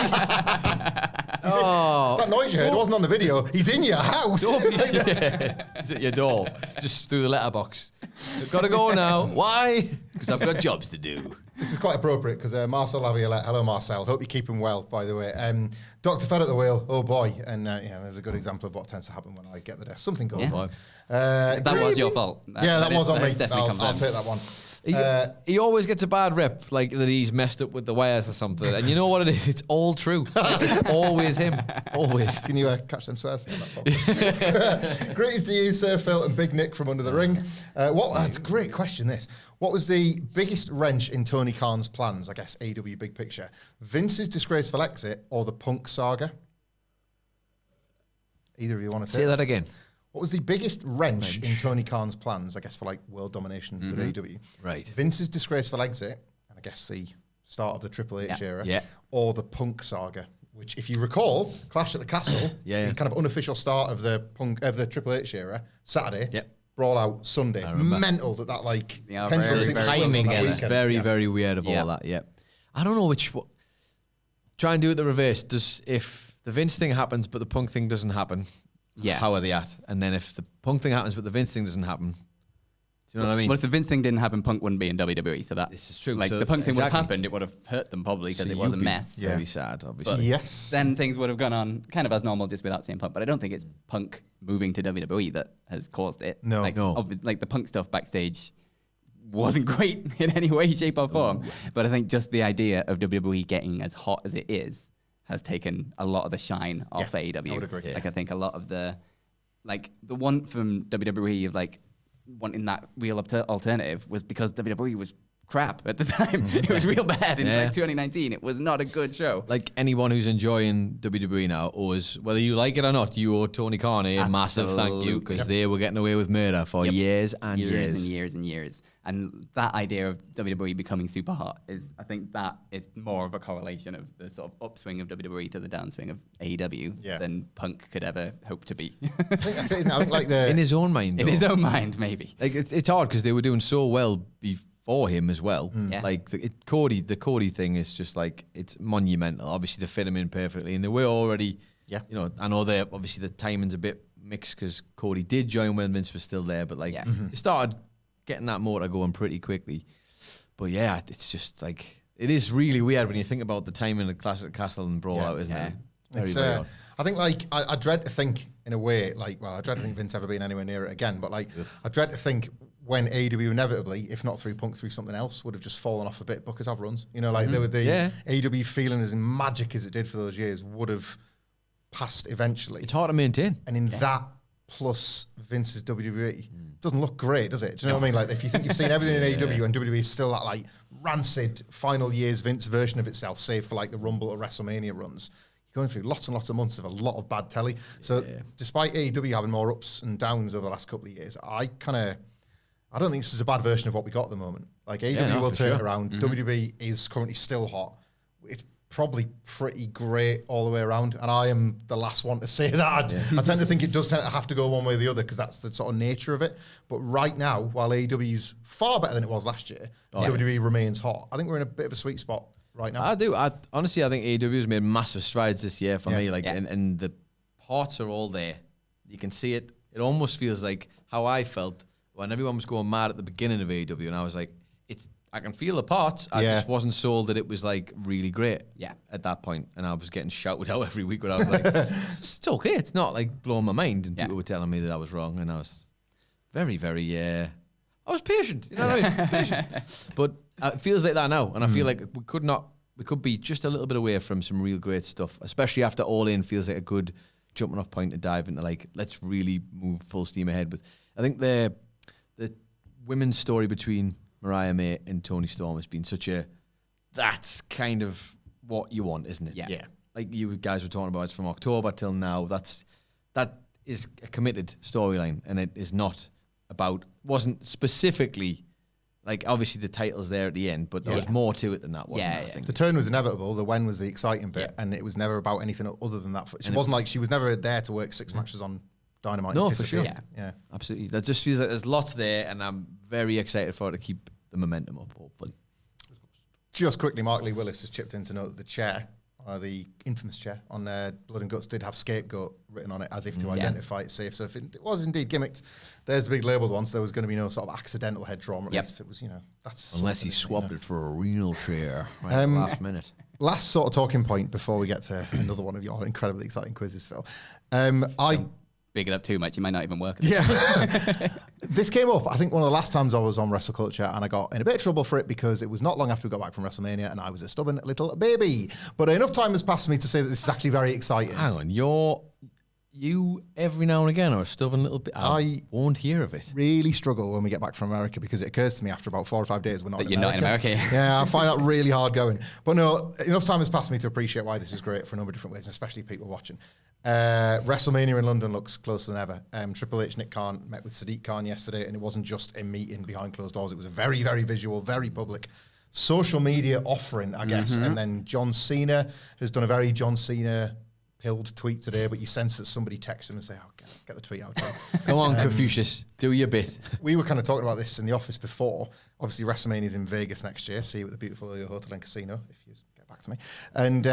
That noise you heard wasn't on the video. He's in your house. He's at your door, just through the letterbox. I've got to go now. Why? Because I've got jobs to do. This is quite appropriate because Marcel Laviolette, hello Marcel, hope you keep him well, by the way. Dr. Fed at the wheel, oh boy. And there's a good example of what tends to happen when I get the desk. Something goes on. That was your fault. That was on me. I'll I'll take that one. He always gets a bad rep, like that he's messed up with the wires or something. And you know what it is? It's all true. It's always him. Always. Can you catch them swears? Greetings to you, Sir Phil and Big Nick from Under the Ring. That's a great question, this. What was the biggest wrench in Tony Khan's plans, I guess, AEW big picture? Vince's disgraceful exit or the Punk saga? Either of you want to say that again? What was the biggest wrench in Tony Khan's plans, I guess, for like world domination with AEW? Right. Vince's disgraceful exit, and I guess the start of the Triple H era, or the Punk saga, which, if you recall, Clash at the Castle, the kind of unofficial start of the Triple H era, Saturday, Brawl Out Sunday. Mental that like pendulum seems to swing timing that is weekend. very, very weird of all that. Yeah, I don't know which. Try and do it the reverse. If the Vince thing happens but the Punk thing doesn't happen, how are they at? And then if the Punk thing happens but the Vince thing doesn't happen, do you know what I mean? Well, if the Vince thing didn't happen, Punk wouldn't be in WWE. So this is true. Like so the Punk thing would have happened, it would have hurt them probably because it was a mess. Very sad, obviously. But yes. Then things would have gone on kind of as normal just without CM Punk. But I don't think it's Punk moving to WWE that has caused it. No. Like the Punk stuff backstage wasn't great in any way, shape or form. But I think just the idea of WWE getting as hot as it is has taken a lot of the shine off AEW. I would agree. Like I think a lot of the one from WWE of like wanting that real alternative was because WWE was crap at the time. It was real bad in like 2019. It was not a good show. Like anyone who's enjoying WWE now owes, whether you like it or not, you owe Tony Khan a massive thank you because they were getting away with murder for years and years and years and years. And that idea of WWE becoming super hot I think that is more of a correlation of the sort of upswing of WWE to the downswing of AEW than Punk could ever hope to be. I think that's it, isn't it? I think like in his own mind. In his own mind, maybe. Like it's hard because they were doing so well before him as well. Like the Cody thing is just like, it's monumental. Obviously, they fit him in perfectly, and they were already. You know, I know they obviously the timing's a bit mixed because Cody did join when Vince was still there, but like they started getting that motor going pretty quickly. But yeah, it's just like, it is really weird when you think about the timing of Clash at the Castle and Brawl Out, isn't it? Very odd. I think like I dread to think in a way like, well, I dread to think Vince ever being anywhere near it again, but like I dread to think when AEW inevitably, if not through Punk, through something else, would have just fallen off a bit. Bookers have runs, you know, like they were the AEW feeling as magic as it did for those years would have passed eventually. It's hard to maintain, and in that plus Vince's WWE. Doesn't look great, does it? Do you know what I mean? Like, if you think you've seen everything in AEW and WWE is still that like rancid final years Vince version of itself, save for like the Rumble or WrestleMania runs, you're going through lots and lots of months of a lot of bad telly. So despite AEW having more ups and downs over the last couple of years, I don't think this is a bad version of what we got at the moment. Like AEW will turn it around. WWE is currently still hot. It's probably pretty great all the way around, and I am the last one to say that. I tend to think it does tend to have to go one way or the other because that's the sort of nature of it. But right now, while AEW's far better than it was last year, WWE remains hot. I think we're in a bit of a sweet spot right now. I do. Honestly, I think AEW has made massive strides this year for me. Like, and the parts are all there. You can see it. It almost feels like how I felt when everyone was going mad at the beginning of AEW, and I was like, I can feel the parts. I just wasn't sold that it was like really great at that point. And I was getting shouted out every week, but I was like, it's okay. It's not like blowing my mind. And people were telling me that I was wrong. And I was very, very, I was patient. You know what I mean? Patient. But it feels like that now. And I feel like we could be just a little bit away from some real great stuff, especially after All In feels like a good jumping off point to dive into like, let's really move full steam ahead with. I think the women's story between Mariah May and Toni Storm has been that's kind of what you want, isn't it? Yeah. Like you guys were talking about, it's from October till now. That is a committed storyline, and it is wasn't specifically, like obviously the title's there at the end, but there was more to it than that, wasn't there? I think. The turn was inevitable, the when was the exciting bit, and it was never about anything other than that. It wasn't like she was never there to work 6 matches on Dynamite. No, for sure. Yeah, absolutely. That just feels like there's lots there, and I'm very excited for it to keep the momentum up, hopefully. Just quickly, Mark Lee Willis has chipped in to note that the chair, the infamous chair on Blood and Guts, did have scapegoat written on it as if to identify it safe. So if it was indeed gimmicked, there's the big labelled one, so there was going to be no sort of accidental head trauma. At least it was, that's unless he swapped it for a real chair right at the last minute. Last sort of talking point before we get to another one of your incredibly exciting quizzes, Phil. Big it up too much, you might not even work. This came up, I think, one of the last times I was on WrestleCulture, and I got in a bit of trouble for it because it was not long after we got back from WrestleMania, and I was a stubborn little baby. But enough time has passed for me to say that this is actually very exciting. Hang on, you every now and again are a stubborn little bit. I won't hear of it. Really struggle when we get back from America because it occurs to me after about 4 or 5 days we're not in America. You're not in America. Yeah, I find that really hard going. But no, enough time has passed for me to appreciate why this is great for a number of different ways, especially people watching. WrestleMania in London looks closer than ever. Triple H, Nick Khan met with Sadiq Khan yesterday, and it wasn't just a meeting behind closed doors. It was a very, very visual, very public social media offering, I guess. And then John Cena has done a very John Cena pilled tweet today, but you sense that somebody texted him and say, "Oh, get the tweet out." Come on, Confucius, do your bit. We were kind of talking about this in the office before. Obviously, WrestleMania is in Vegas next year. See you at the beautiful hotel and casino if you get back to me. And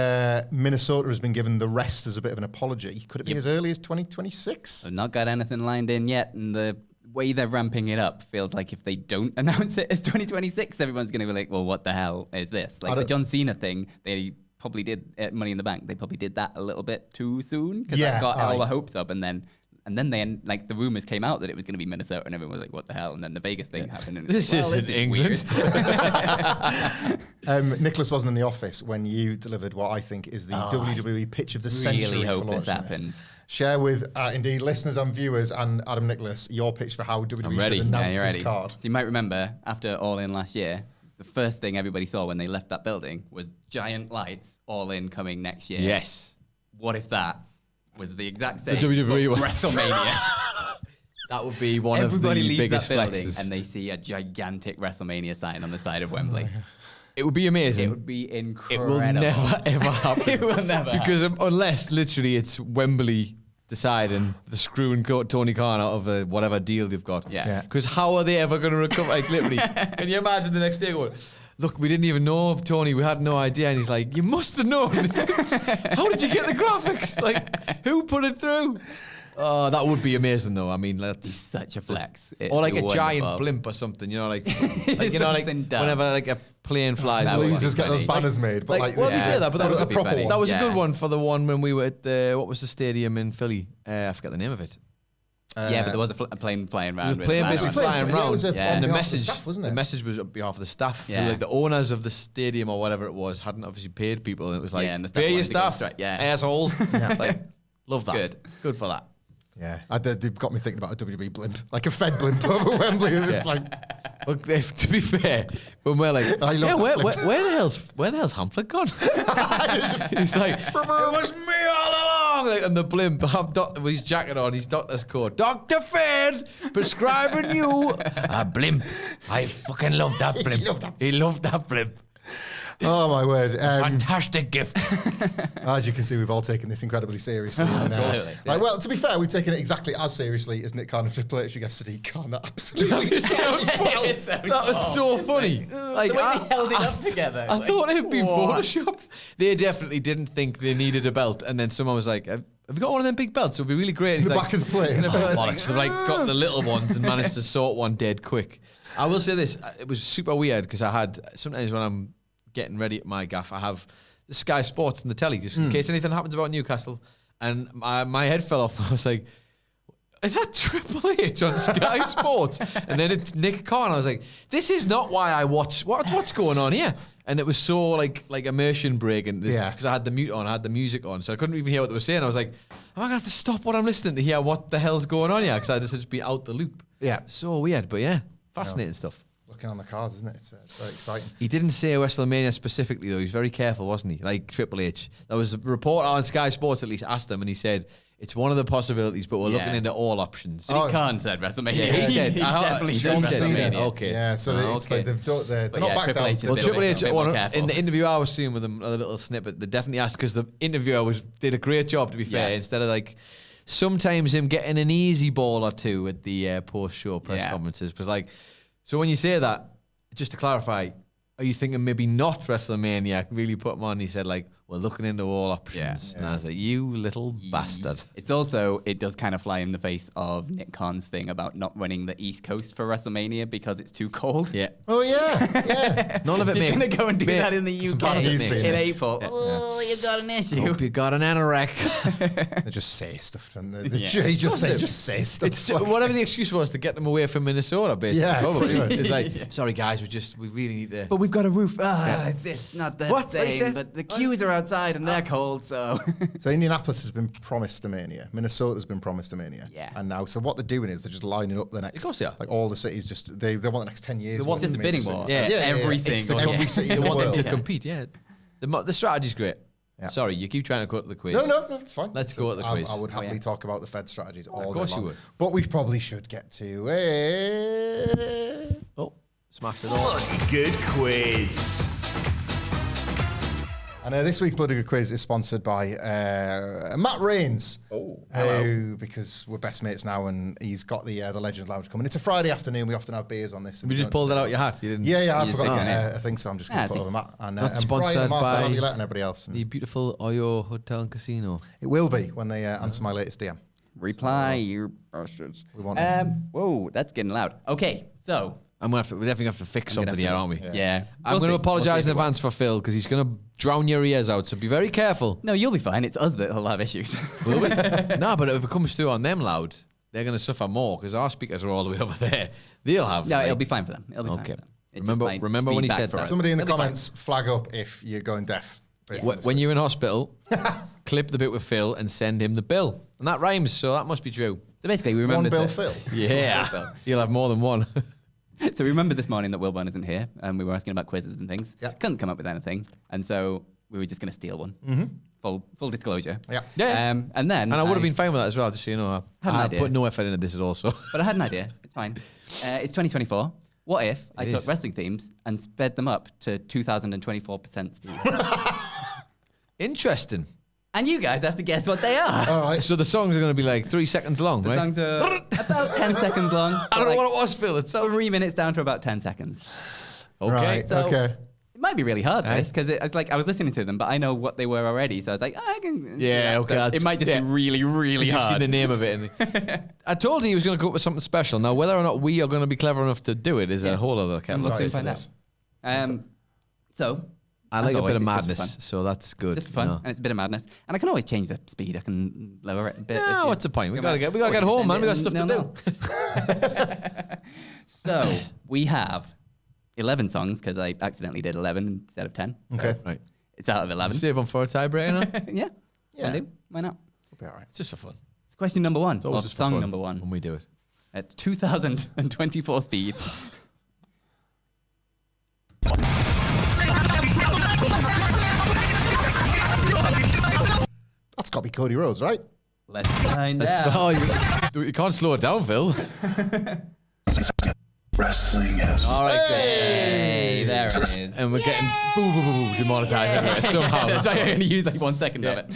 Minnesota has been given the rest as a bit of an apology. Could it be as early as 2026? I've not got anything lined in yet, and the way they're ramping it up feels like if they don't announce it as 2026, everyone's going to be like, "Well, what the hell is this?" Like the John Cena thing, they probably did Money in the Bank. They probably did that a little bit too soon because I got all the hopes up, and then they like the rumors came out that it was going to be Minnesota, and everyone was like, "What the hell?" And then the Vegas thing happened. And this isn't England. Nicholas wasn't in the office when you delivered what I think is the WWE pitch of the century. Really hope for this happens. Share with indeed listeners and viewers and Adam Nicholas your pitch for how WWE should announce this card. So you might remember after All In last year, the first thing everybody saw when they left that building was giant lights, All In coming next year. Yes. What if that was the exact same? The WWE one. WrestleMania. That would be one Everybody of the leaves biggest that building flexes. and they see a gigantic WrestleMania sign on the side of Wembley. It would be amazing. It would be It incredible. will never, ever happen. It will never Because unless literally it's Wembley deciding the screwing Tony Khan out of whatever deal they've got. Yeah. Because how are they ever going to recover? Like, literally, can you imagine the next day going, "Look, we didn't even know, Tony. We had no idea." And he's like, "You must have known. How did you get the graphics? Like, who put it through?" Oh, that would be amazing, though. I mean, that's such a flex. Or like a giant blimp or something, you know, like whenever like a plane flies. Well, you just get those banners made, but well, you say that, but that was a proper one. That was a good one for the one when we were at what was the stadium in Philly? I forget the name of it. But there was a plane flying around. The plane basically flying around, and the message, wasn't it? the message was on behalf of the staff. Yeah. Like the owners of the stadium or whatever it was hadn't obviously paid people, and it was like, and the staff pay your wanted to go staff, straight. Yeah. assholes. Like, love that. Good for that. Yeah, they've got me thinking about a WWE blimp, like a Fed blimp over Wembley. Like, well, to be fair, when we're like, where the hell's Hamflett gone? He's like, it was me all along. Like, and the blimp, with his jacket on, his doctor's coat. Dr. Fed prescribing you a blimp. I fucking love that blimp. He loved that blimp. Oh my word! Fantastic gift. As you can see, we've all taken this incredibly seriously. Well, to be fair, we've taken it exactly as seriously as Nick Khan and Triple H against Sadiq Khan. Absolutely. That was so funny. Like, the way they held it up together. I thought it had been photoshopped. They definitely didn't think they needed a belt, and then someone was like, "Have you got one of them big belts? It would be really great." In the back of the plane. Bollocks. They've like got the little ones and managed to sort one dead quick. I will say this: it was super weird because I had sometimes when I'm getting ready at my gaff, I have the Sky Sports and the telly just in case anything happens about Newcastle. And my head fell off. I was like, "Is that Triple H on Sky Sports?" And then it's Nick Khan. I was like, "This is not why I watch. What's going on here?" And it was so like immersion breaking because I had the mute on, I had the music on, so I couldn't even hear what they were saying. I was like, "Am I gonna have to stop what I'm listening to hear what the hell's going on here?" Because I just be out the loop. Yeah, so weird, but yeah, fascinating stuff. Looking on the cards, isn't it? It's very exciting. He didn't say WrestleMania specifically, though. He was very careful, wasn't he? Like Triple H. There was a reporter on Sky Sports at least asked him, and he said, "It's one of the possibilities, but we're looking into all options." Khan said WrestleMania. Yeah, he said. He definitely said WrestleMania. Okay. Yeah, so it's like they're not back down. Well, Triple H, in the interview I was seeing with him, a little snippet, they definitely asked, because the interviewer did a great job, to be fair, instead of like sometimes him getting an easy ball or two at the post-show press conferences. Because like, so when you say that, just to clarify, are you thinking maybe not WrestleMania? Really put him on. He said like, we're looking into all options. And I was like, you little bastard. It's also, it does kind of fly in the face of Nick Khan's thing about not running the East Coast for WrestleMania because it's too cold. Yeah. Oh, yeah. None of it, You're going to go and do that in the some UK bad news for you. in April. Oh, you got an issue. Hope you got an anorak. They just say stuff, don't they? They just say stuff. It's whatever the excuse was to get them away from Minnesota, basically. Yeah, probably. pretty much. It's like, sorry guys, we really need to. But we've got a roof. It's not the same. But the queues are outside and they're cold, so. So Indianapolis has been promised a Mania. Minnesota's been promised a Mania. Yeah. And now, so what they're doing is they're just lining up the next. Of course they are. Like all the cities, just they want the next 10 years. They want It's just a bidding war. Yeah, every It's the single every city They in the want them world. to compete, yeah. The strategy's great. Yeah. Sorry, you keep trying to cut the quiz. No, it's fine. Let's go at the quiz. I would happily talk about the Fed strategies all day course you long. would. But we probably should get to Oh, smashed it all. Good quiz. And this week's Bloody Good Quiz is sponsored by Matt Rains. Oh, hello. Because we're best mates now, and he's got the Legends Lounge coming. It's a Friday afternoon. We often have beers on this. We just pulled it out your hat. You didn't. Yeah, I You forgot just to did get a thing, so I'm just going to put it over Matt. And Not Brian sponsored and Marcel, by have you let and everybody else. The beautiful Oyo Hotel and Casino. It will be when they answer my latest DM. Reply, you bastards. We want whoa, that's getting loud. Okay, so. We definitely have to fix something here, aren't we? Yeah. I'm going to apologise in advance for Phil because he's going to drown your ears out. So be very careful. No, you'll be fine. It's us that'll have issues. Will we? No, but if it comes through on them loud, they're going to suffer more because our speakers are all the way over there. They'll have. No, it'll be fine for them. It'll be fine for them. It just might Remember when he feedback said for that? us. Somebody in the It'll be comments flag up if you're going deaf. When you're in hospital, clip the bit with Phil and send him the bill. And that rhymes, so that must be true. So basically, we remember One bill Phil. Yeah. You'll have more than one. So we remember this morning that Wilburn isn't here, and we were asking about quizzes and things. Yeah. Couldn't come up with anything, and so we were just going to steal one. Full disclosure. Yeah. Yeah. And then And I would have been fine with that as well, just so you know. Had an I idea. put no effort into this at all, so. But I had an idea. It's fine. It's 2024. What if I took is. wrestling themes and sped them up to 2024% speed? Interesting. And you guys have to guess what they are. All right, so the songs are going to be like 3 seconds long, The right? songs are about 10 seconds long. I don't know what it was, Phil. It's so. 3 minutes down to about 10 seconds. Okay. Right, So- okay. It might be really hard, Aye. this, because it's like I was listening to them, but I know what they were already. So I was like, I can. Yeah, okay, So that's- it might just yeah. be really, really You've seen hard. the name of it. And I told you he was going to come up with something special. Now, whether or not we are going to be clever enough to do it is a whole other And kettle. we'll of soon fish. find out. So, I as like a always, bit of it's just for madness, fun. so that's good. Just for fun, you know. and it's a bit of madness. And I can always change the speed. I can lower it a bit. No, what's the point? We gotta get home, man. We got stuff to do. So we have 11 songs because I accidentally did 11 instead of 10. Okay. Right. It's out of 11. Save on for a tiebreaker now. Yeah. Yeah. Will do. Why not? We'll be all right. It's just for fun. It's question number one. It's always Or just for song fun number one. when we do it. At 2024 speed. That's got to be Cody Rhodes, right? Let's find out. Oh, you can't slow it down, Phil. Wrestling has All right, Hey, there it is. and we're getting demonetized everywhere somehow. That's why I'm going to use like 1 second of it.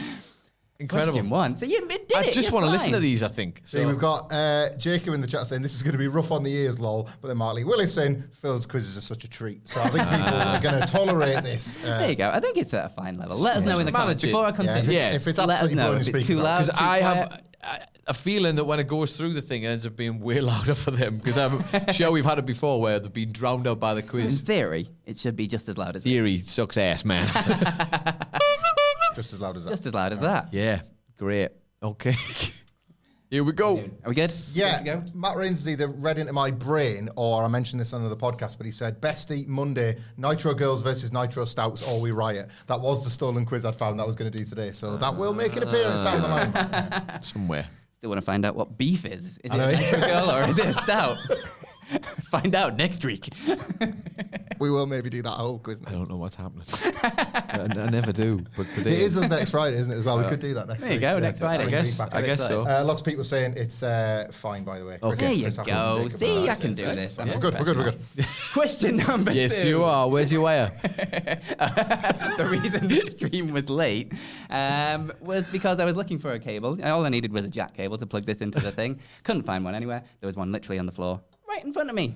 Incredible. Question one. So you did I it. just You're want to listen to fine. these, I think. See, we've got Jacob in the chat saying this is going to be rough on the ears, lol. But then Mark Lee Willis saying Phil's quizzes are such a treat. So I think people are going to tolerate this. There you go. I think it's at a fine level. Let us know in the comments Manage it. before I continue. if it's let us absolutely know blowing if your it's too speakers out. loud. Because too I quiet. have a feeling that when it goes through the thing, it ends up being way louder for them. Because I'm sure we've had it before where they've been drowned out by the In quiz. theory, it should be just as loud as me. Theory sucks ass, man. Just as loud as that. Just as loud as that. Yeah, great. Okay. Here we go. Are we good? Yeah, Good to go? Matt Rains has either read into my brain or I mentioned this on another podcast, but he said, Best Eat Monday, Nitro Girls versus Nitro Stouts, or we riot. That was the stolen quiz I'd found that I was going to do today, so that will make an appearance down the line. Somewhere. Still want to find out what beef is. Is it I know. a Nitro Girl or is it a stout? Find out next week. We will maybe do that whole quiz I now. don't know what's happening. I never do, but today It is next Friday, isn't it, as well? We could do that next There you week. go, Yeah, next to Friday. bring I guess- feedback. I guess so. Lots of people saying it's fine, by the way. Okay. There you Chris Appleton, go. Jacob See, I Barnes. can do this. We're good, we're good. Question number Yes, two. you are. Where's your wire? The reason the stream was late was because I was looking for a cable. All I needed was a jack cable to plug this into the thing. Couldn't find one anywhere. There was one literally on the floor right in front of me.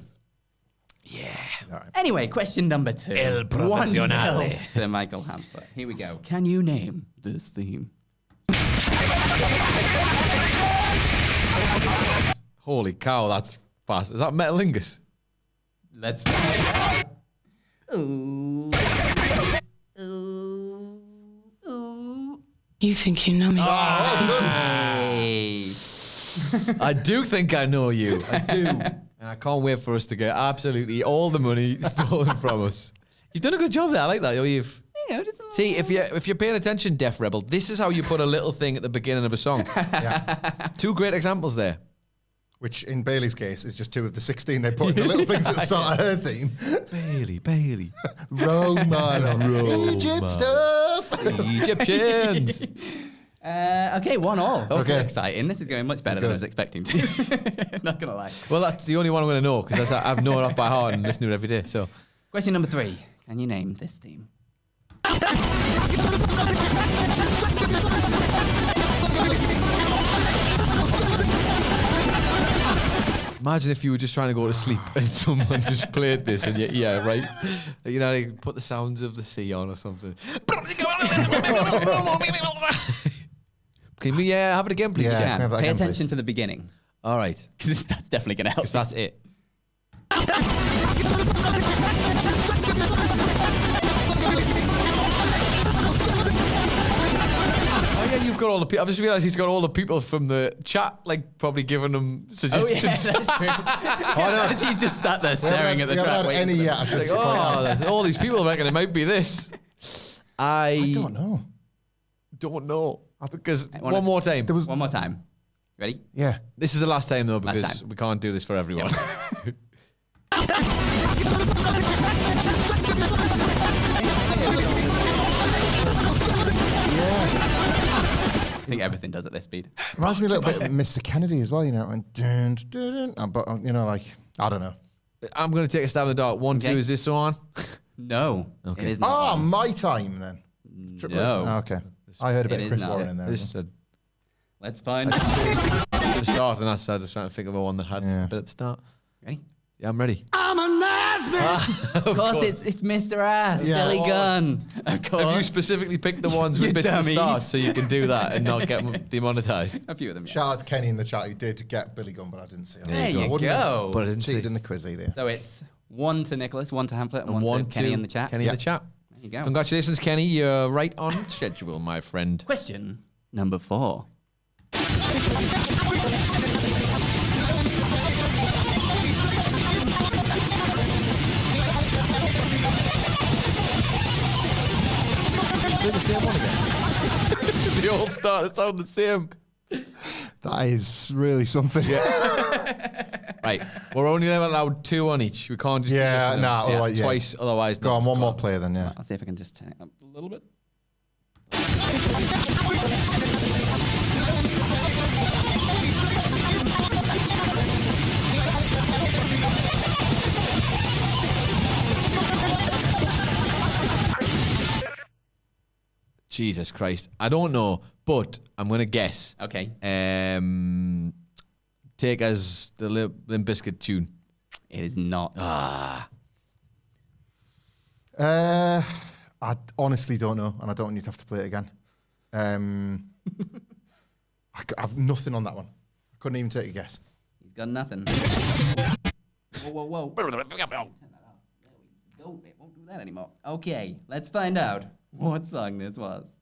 Yeah. Right. Anyway, question number 2. El profesionale. 1-0 to Michael Hamflett. Here we go. Can you name this theme? Holy cow, that's fast. Is that Metalingus? Let's find out. Ooh. Ooh. Ooh. You think you know me? Hey. I do think I know you. I do. And I can't wait for us to get absolutely all the money stolen from us. You've done a good job there. I like that. See, if you're paying attention, Def Rebel, this is how you put a little thing at the beginning of a song. Yeah. 2 great examples there. Which, in Bailey's case, is just 2 of the 16 they put in the little things at the start of her theme. Bailey. Role model. Egypt stuff. Egyptians. Okay, 1-1. Okay. Exciting. This is going much better than I was expecting to. Not going to lie. Well, that's the only one I'm going to know because I've known it off by heart and listen to it every day. So, Question number 3. Can you name this theme? imagine if you were just trying to go to sleep and someone just played this in your ear, right? You know, like put the sounds of the sea on or something. Can we have it again, please? Yeah. Yeah, Have that pay again, attention to the beginning. All right. Because that's definitely going to help. Because that's it. Oh yeah, you've got all the people. I've just realised he's got all the people from the chat, like probably giving them suggestions. Oh yeah, that's true. He's just sat there staring at the track. Any yet, I should Like, say. all these people reckon it might be this. I don't know. Don't know. Because one more time. One more time. Ready? Yeah. This is the last time though, Last because time. we can't do this for everyone. I think everything does at this speed. Reminds me a little bit of Mr. Kennedy as well, you know, and dun, dun, dun, but you know, like I don't know. I'm going to take a stab in the dark. 1, 2, is this on? No. Okay. It is not. Oh, my time then. No. Oh, okay. I heard a bit It of is Chris not. Warren in there. This is Let's find out. the start, and that's I was trying to think of one that had a bit at the start. Ready? Yeah, I'm ready. I'm a nice man. Of course, it's Mr. Ass, Yeah. Billy Gunn. Of course. Have you specifically picked the ones with You bits at the start dummies. so you can do that and not get demonetized? A few of them, yeah. Shout out to Kenny in the chat who did get Billy Gunn, but I didn't see it. There you Wouldn't go. have But I didn't see cheated it. in the quiz either. So it's 1 to Nicholas, 1 to Hamflett, and And 1 to 1, Kenny 2, in the chat. Kenny in the chat. There you go. Congratulations, Kenny. You're right on schedule, my friend. Question number 4. Do the same one again. They all start to sound the same. That is really something. Right, we're only allowed 2 on each. We can't just Yeah, keep listening. nah, otherwise, yeah. Twice, otherwise. Go on, one more player then, yeah. I'll see if I can just turn it up a little bit. Jesus Christ, I don't know, but I'm gonna guess. Okay. Take as the Limp Bizkit tune. It is not. Ah, I honestly don't know, and I don't need to have to play it again. I've nothing on that one. I couldn't even take a guess. He's got nothing. Whoa, whoa, whoa. There we go. It won't do that anymore. Okay, let's find out what song this was.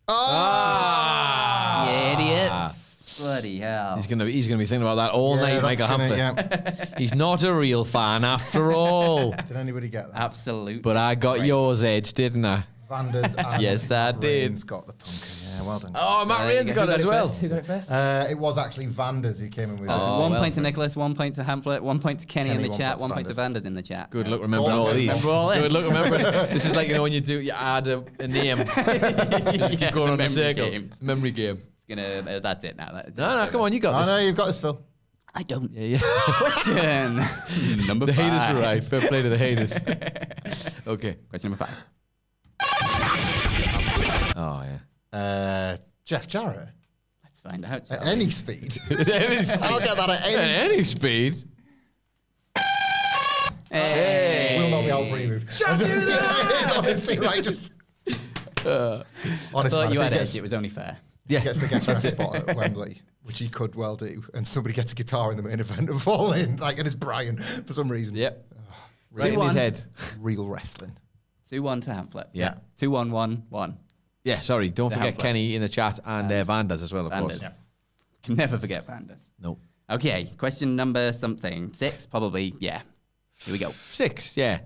Ah! You idiots. Bloody hell. he's gonna be thinking about that all night, that's Michael gonna- Hamflett. He's not a real fan after all. Did anybody get that? Absolutely. But I got yours, Edge, didn't I? Vanders and Yes, I did. Rain's got the punker. Yeah, well done. Oh, So Matt there you Rain's go. got it as Who well. Who got it first? It was actually Vanders who came in with this. So 1 well, point to Nicholas, 1 point to Hamflett, 1 point to Kenny in Kenny, the 1 chat, point 1 to point to Vanders in the chat. Good luck remembering all of these. Remember all this. Good luck remembering. This is like, you know, when you add a name. You just keep going on a memory circle. game. Memory game. That's it now. No, come on, you got I this. know you've got this, Phil. I don't. Yeah. Question number The 5. haters were right. Fair play to the haters. Okay. Question number 5. Oh, yeah. Jeff Jarrett. Let's find out. At any speed. At any speed. I'll get that at any At any speed. Hey. Will not be out-breathed. Shut It's honestly right. Just honestly, Thought man, you if had he edge. It was only fair. gets the guest ref spot at Wembley, which he could well do, and somebody gets a guitar in the main event and fall in, like, and it's Brian for some reason. Yep. Right in his head. Real wrestling. 2-1 to Hamflett. Yeah. 2-1-1-1. Yeah, sorry. Don't The forget Hamflett. Kenny in the chat and Vandas as well, of course. Vandas. Can never forget Pandas. No. Okay, question number something. 6, probably. Yeah. Here we go. 6, yeah.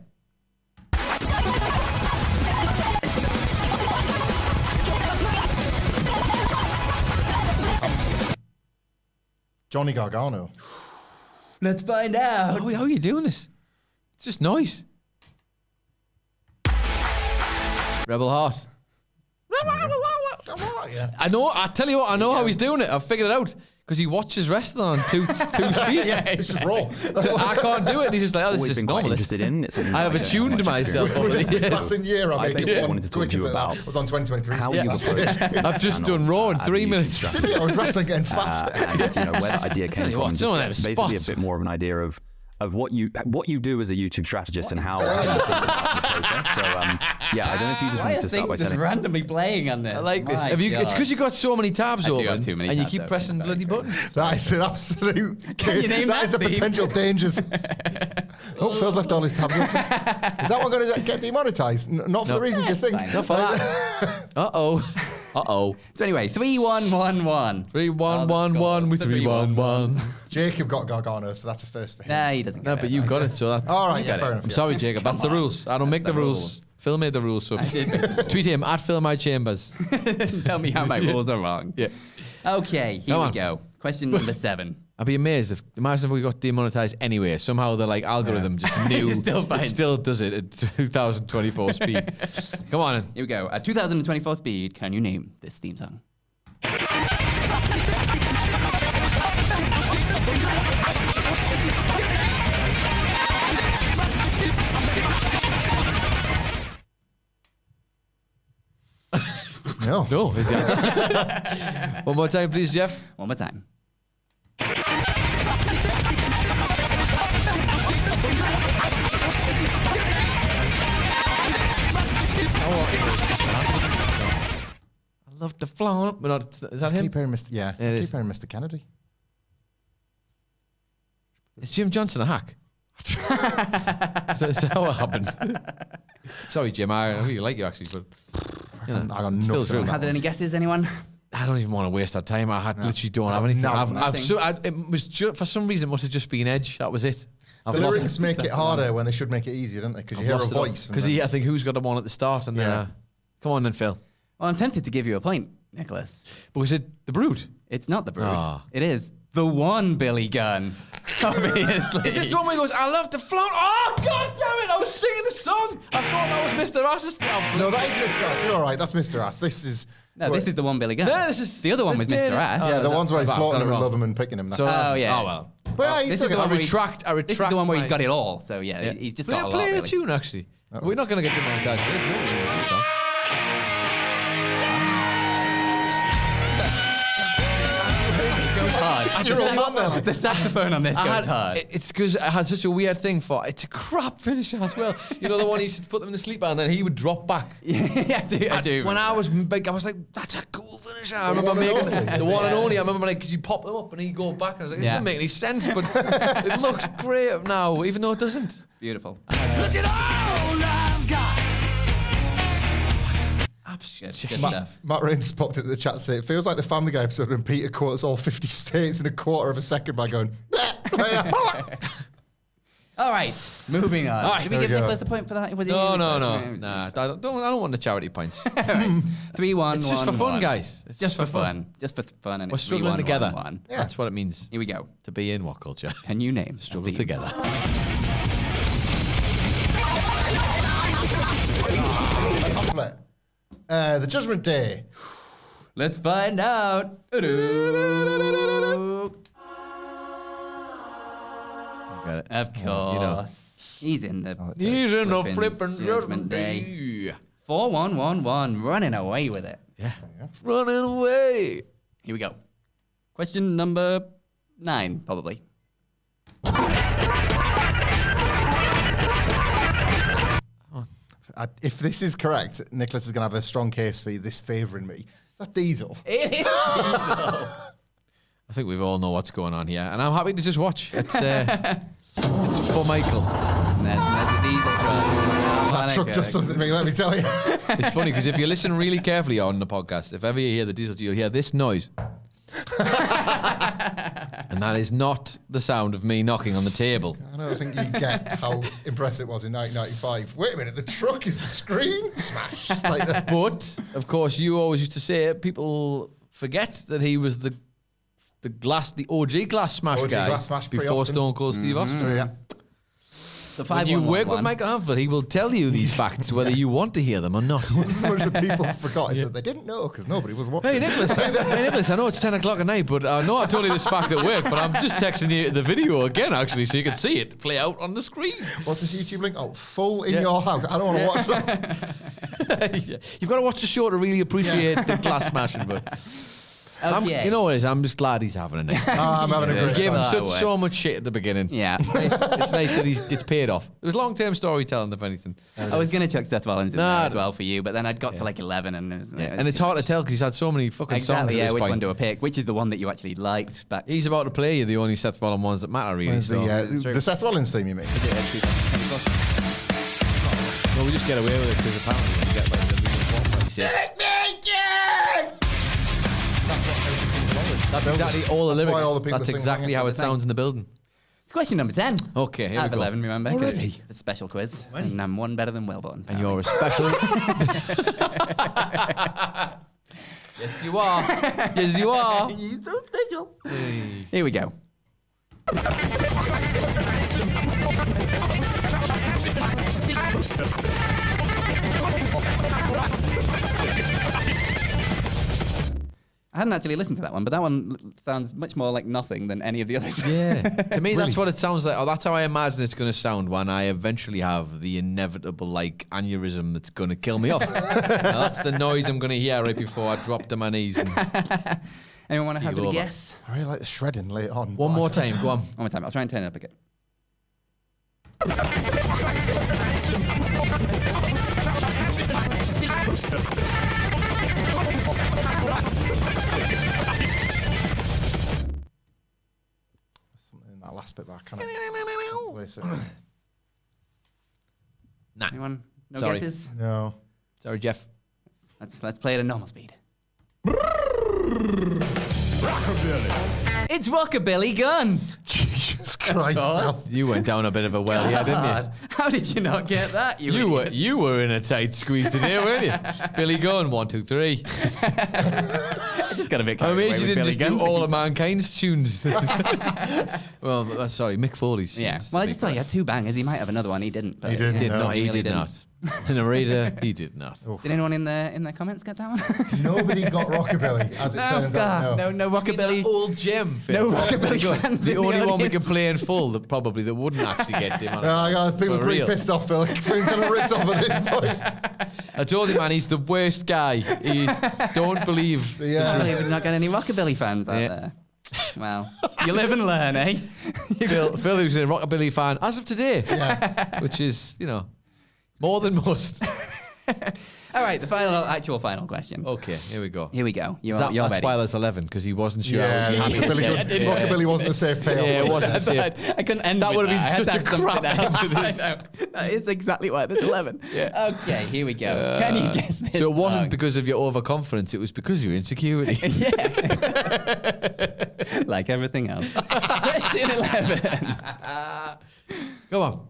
Johnny Gargano. Let's find out. How are you doing this? It's just noise. Rebel Heart. I know. I tell you what. I know how he's doing it. I've figured it out because he watches wrestling on two speed. Yeah, it's just raw. I can't do it. And he's just like, oh, this Always is been quite normal. interested in. It's something I have that attuned much myself experience over the with. Last year, I I made basically just one wanted to talk to you quick about I was on 2023. how you approach. I've just done Raw in 3 minutes. Silly, I was wrestling getting faster. And where that idea came you from. what, Just some of them basically spots. a bit more of an idea of what you do as a YouTube strategist and how you think about the process. So yeah, I don't know if you just Why wanted are to start by things just telling. randomly playing on this? I like this. My Have you? It's God. because you got so many tabs I do open, have too many and you tabs keep open, pressing it's bloody very buttons. That is an absolute. you name that that, is a Steve? potential dangers. Oh, Phil's left all his tabs open. Is that what going to get demonetized? Not for the reason you think. fine. Not for that. Uh-oh. Uh-oh. So anyway, 3-1-1-1. 3-1-1-1 with 3-1-1. Jacob got Gargano, so that's a first for him. Nah, he doesn't. No, get but it. you got it, so that. All right, yeah, got fair it. enough. I'm yeah. sorry, Jacob. That's the rules. I don't make the rules. Phil made the rules, so tweet him at Phil My Chambers. Tell me how my rules are wrong. Yeah. Okay, here Come we on. go. Question number 7. I'd be amazed if imagine if we got demonetized anyway. Somehow the algorithm just knew It's still fine. it still does it at 2024 speed. Come on in. Here we go. At 2024 speed, can you name this theme song? No. No, is the answer. One more time, please, Jeff. One more time. I love the flower. But not, is that him? Keep hearing Mr. Yeah, Yeah, it keep is. hearing Mr. Kennedy. Is Jim Johnson a hack? is that how it happened? Sorry, Jim. I really like you actually, but you know, I got still nothing true. on that Has it one. any guesses, anyone? I don't even want to waste our time. I literally don't have anything. No, I've nothing. it was for some reason it must have just been Edge. That was it. I've The lost lyrics make it harder when they should make it easier, don't they? Because you hear a voice. and Because then- I think who's got the one at the start and then. Yeah. Come on then, Phil. Well, I'm tempted to give you a point, Nicholas. But was it the Brood? It's not the Brood. Ah. It is the one Billy Gunn. Obviously. Is this the one where he goes, I love to float? Oh, God damn it! I was singing the song. I thought that was Mr. Ass's. No, that is Mr. Ass. You're all right. That's Mr. Ass. This is. No, this is the one Billy Gunn. No, this is the other one was Mr. Ass. Yeah, the that- ones where he's I've floating got it him and wrong. love him and picking him. So, Oh, yeah. Oh, well. But yeah, he's this still is the got one a where retract. I retract. This is the one where he's my- got it all. So yeah, he's just got a lot. Play the Really. tune, actually. We're not going to get demonetized for this. No, we're not. Hard. You're a man there, like- The saxophone on this I goes had, hard. it's because I had such a weird thing for it's a crap finisher as well. You know the one he used to put them in the sleeper and then he would drop back. yeah, I do. When I was big, I was like, "That's a cool finisher." I remember one and making only. the one and only. I remember because you pop them up and he'd go back. And I was like, "It Yeah. doesn't make any sense," but it looks great now, even though it doesn't. Beautiful. Look at all I've got. Good stuff. Matt Rains popped into the chat and said, it feels like the Family Guy episode when Peter quotes all 50 states in a quarter of a second by going, All right, moving on. All right, Did we there give we go. Nicholas a point for that? Was it No, you? no, no, nah. I don't want the charity points. 3-1. It's just for fun, guys. It's Just for fun. Just for fun. And We're it's struggling 3-1, together. 1-1. Yeah. That's what it means Here we go. to be in what culture? Can you name a Struggle theme? together. Hamflett. The Judgment Day. Let's find out. Got it. Of course. You know. He's in the He's in the flippin' flipping Judgment Day. 4-1-1-1. Running away with it. Yeah. Running away. Here we go. Question number 9, probably. If this is correct, Nicholas is going to have a strong case for this favouring me. Is that Diesel? It is Diesel. I think we all know what's going on here, and I'm happy to just watch. It's for Michael. There's a Diesel truck. That truck does something to me, let me tell you. It's funny because if you listen really carefully on the podcast, if ever you hear the Diesel, you'll hear this noise. And that is not the sound of me knocking on the table. I don't think you get how impressive it was in 1995. Wait a minute, the truck is the screen smashed. Like that. But, of course, you always used to say people forget that he was the OG glass smash guy glass smash before Stone Cold Steve Austin. Yeah. The When you work with Michael Hamflett, he will tell you these facts whether you want to hear them or not. What's so much that people forgot is that they didn't know because nobody was watching. Hey Nicholas, I know it's 10 o'clock at night, but I know I told you this fact at work, but I'm just texting you the video again, actually, so you can see it play out on the screen. What's this YouTube link? Oh, full in your house. I don't want to watch that. You've got to watch the show to really appreciate the glass smashing, but... Okay. You know what it is? I'm just glad he's having a nice time. I'm having a We great gave him time. so much shit at the beginning. Yeah. It's nice that it's paid off. It was long-term storytelling, if anything. I was going to chuck Seth Rollins in there as well for you, but then I'd got to like 11 and it was, And it's hard to tell because he's had so many fucking songs Exactly, at yeah, this which point. one do I pick? Which is the one that you actually liked? But He's about to play you the only Seth Rollins ones that matter, really. Where's So. the Seth Rollins theme, you mean? No, we just get away with it because apparently we get like the That's exactly all the That's why lyrics. all the people That's sing exactly along how it. it sounds in the building. it's question number 10. Okay, here Out we of go. 11, remember? 'cause Already? It's a special quiz. And I'm one better than Wellborn. And you're a special. Yes, you are. Yes, you are. You're so special. Here we go. I hadn't actually listened to that one, but that one sounds much more like nothing than any of the others. Yeah. To me, that's what it sounds like. Or that's how I imagine it's going to sound when I eventually have the inevitable, like, aneurysm that's going to kill me off. Now, that's the noise I'm going to hear right before I drop to my knees. And Anyone want to hazard a over. guess? I really like the shredding later on. one more time, go on. One more time. I'll try and turn it up again. Something in that last bit that I kind of... Listen. Nah. Anyone? No Sorry. guesses? No. Sorry, Jeff. Let's play it at normal speed. It's Rockabilly Gun. Jesus Christ. Phil. You went down a bit of a well here, didn't you? How did you not get that? You were in a tight squeeze today, weren't you? Billy Gunn, 1, 2, 3. I just got a bit I carried away mean, you with didn't Billy just do Gunn. all of Mankind's tunes. Well, sorry, Mick Foley's. Yeah. tunes, Well, I to just be thought he had 2 bangers. He might have another one. He didn't. But He didn't, fair. no. He really did not. The narrator, he did not. Did anyone in the comments get that one? Nobody got Rockabilly, as it turns out. No. no Rockabilly. Old gem, Phil. No Rockabilly fans. The in only one we audience. can play in full that probably that wouldn't actually get him. People For are pretty real. pissed off, Phil. We're kind of ripped off at this point. I told you, man, he's the worst guy. Don't believe. I can't believe we've not got any Rockabilly fans out there. Well, you live and learn, eh? Phil, who's a Rockabilly fan as of today, which is, more than most. All right, the actual final question. Okay, here we go. Here we go. You're That's ready. why there's 11, because he wasn't sure. Yeah, Rockabilly wasn't a safe payoff. Yeah, it wasn't a I safe. I couldn't end That with would have I been had such to a have crap something end to else. this. I know. That is exactly why there's 11. Yeah. Okay, here we go. Can you guess this? So it wasn't song? because of your overconfidence, it was because of your insecurity. Like everything else. Question 11. Go on.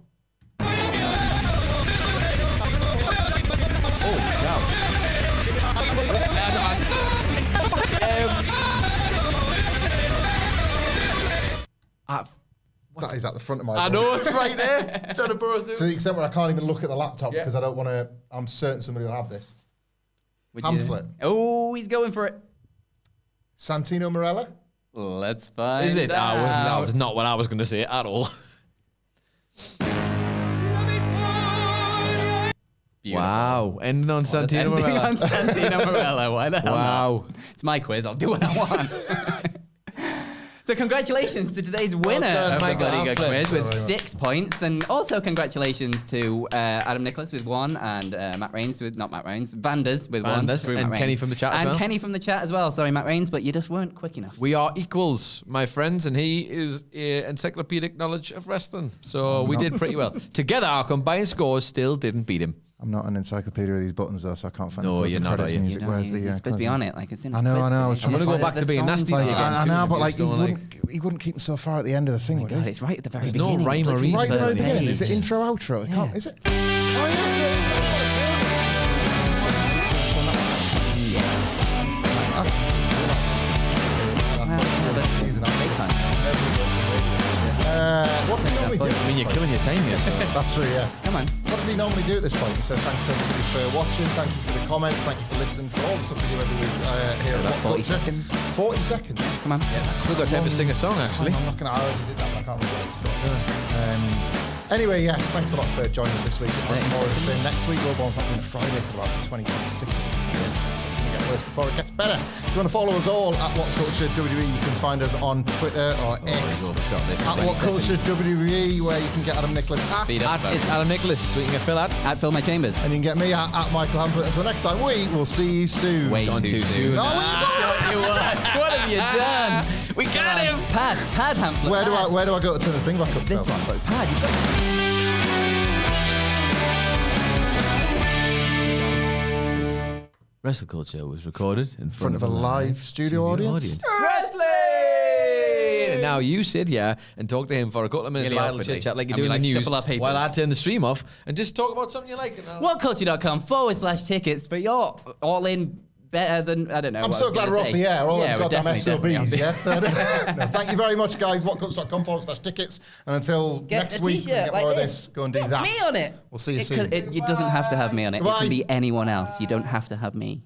That is at the front of my I brain. know it's right there. It's trying to burrow through. To the extent where I can't even look at the laptop Yeah. because I don't want to. I'm certain somebody will have this. Would you- Hamflett. Oh, he's going for it. Santino Marella. Let's find Is it? That out. was not what I was going to say at all. Beautiful. Wow. Ending on Santino Ending Marella. on Santino Marella. Why the hell Wow. not? It's my quiz. I'll do what I want. So congratulations to today's winner done, of the Michael Bloody Good Hamflett. Quiz with 6 points. And also congratulations to Adam Nicholas with 1 and Matt Rains with, not Matt Rains, Vanders with 1. Vanders, through and Matt Kenny Rains. from the chat as And well. Kenny from the chat as well. Sorry, Matt Rains, but you just weren't quick enough. We are equals, my friends, and he is encyclopedic knowledge of wrestling. So we did pretty well. Together, our combined scores still didn't beat him. I'm not an encyclopedia of these buttons though, so I can't find No, the you're closing not, credits are you? music. Where's the You're supposed to be on it, like it's in. I know, I know, I was I'm trying gonna to go find back to being nasty Like, again. I know, but like he Don't wouldn't keep them so far at the end of the thing, would God, he? it's right at the very There's no beginning. rhyme It's or like reason Right at the very First beginning. page. Is it intro, outro? It can't, is it? Oh, yes, it what does he normally do? I mean, you're killing your time here. So. That's true, yeah. Come on. What does he normally do at this point? He says thanks to everybody for watching, thank you for the comments, thank you for listening, for all the stuff we do every week here at About What 40 Culture. seconds. 40 seconds? Come on. Still got time to sing a song, actually. I'm not going to, I already did that, but I can't remember what it's for. Anyway, yeah, thanks a lot for joining us this week. More of the same next week. We're not doing a Friday till about 2026 or something. It's going to get worse before it gets better. If you want to follow us all at What Culture WWE, you can find us on Twitter or X at What Culture WWE, where you can get Adam Nicholas at. It's Adam Nicholas, so you can get Phil at. At Phil My Chambers. And you can get me at Michael Hamflett. Until next time, we will see you soon. Way Gone too soon. Oh, what are you doing? What have you done? We got him. Pad Hamflett. Where do I go to turn the thing back up? This Phil? one, but Pad, you've got. WrestleCulture was recorded in front of a live studio audience. Wrestling! And now you sit here and talk to him for a couple of minutes of Really idle awkwardly. chit-chat like you And do we, in like, the news shuffle our papers. while I turn the stream off and just talk about something you like. And WhatCulture.com/tickets, but you're all in better than, I don't know. I'm what so I was glad gonna we're off say. the air. All Yeah, I've we're got them definitely off SOBs, the air. yeah? No, thank you very much, guys. WhatCulture.com/tickets. And until Get next a week, we t-shirt get like more of this. this. Go and do Got that. me on it. We'll see you It soon. doesn't have to have me on it. It Goodbye. can be anyone else. You don't have to have me.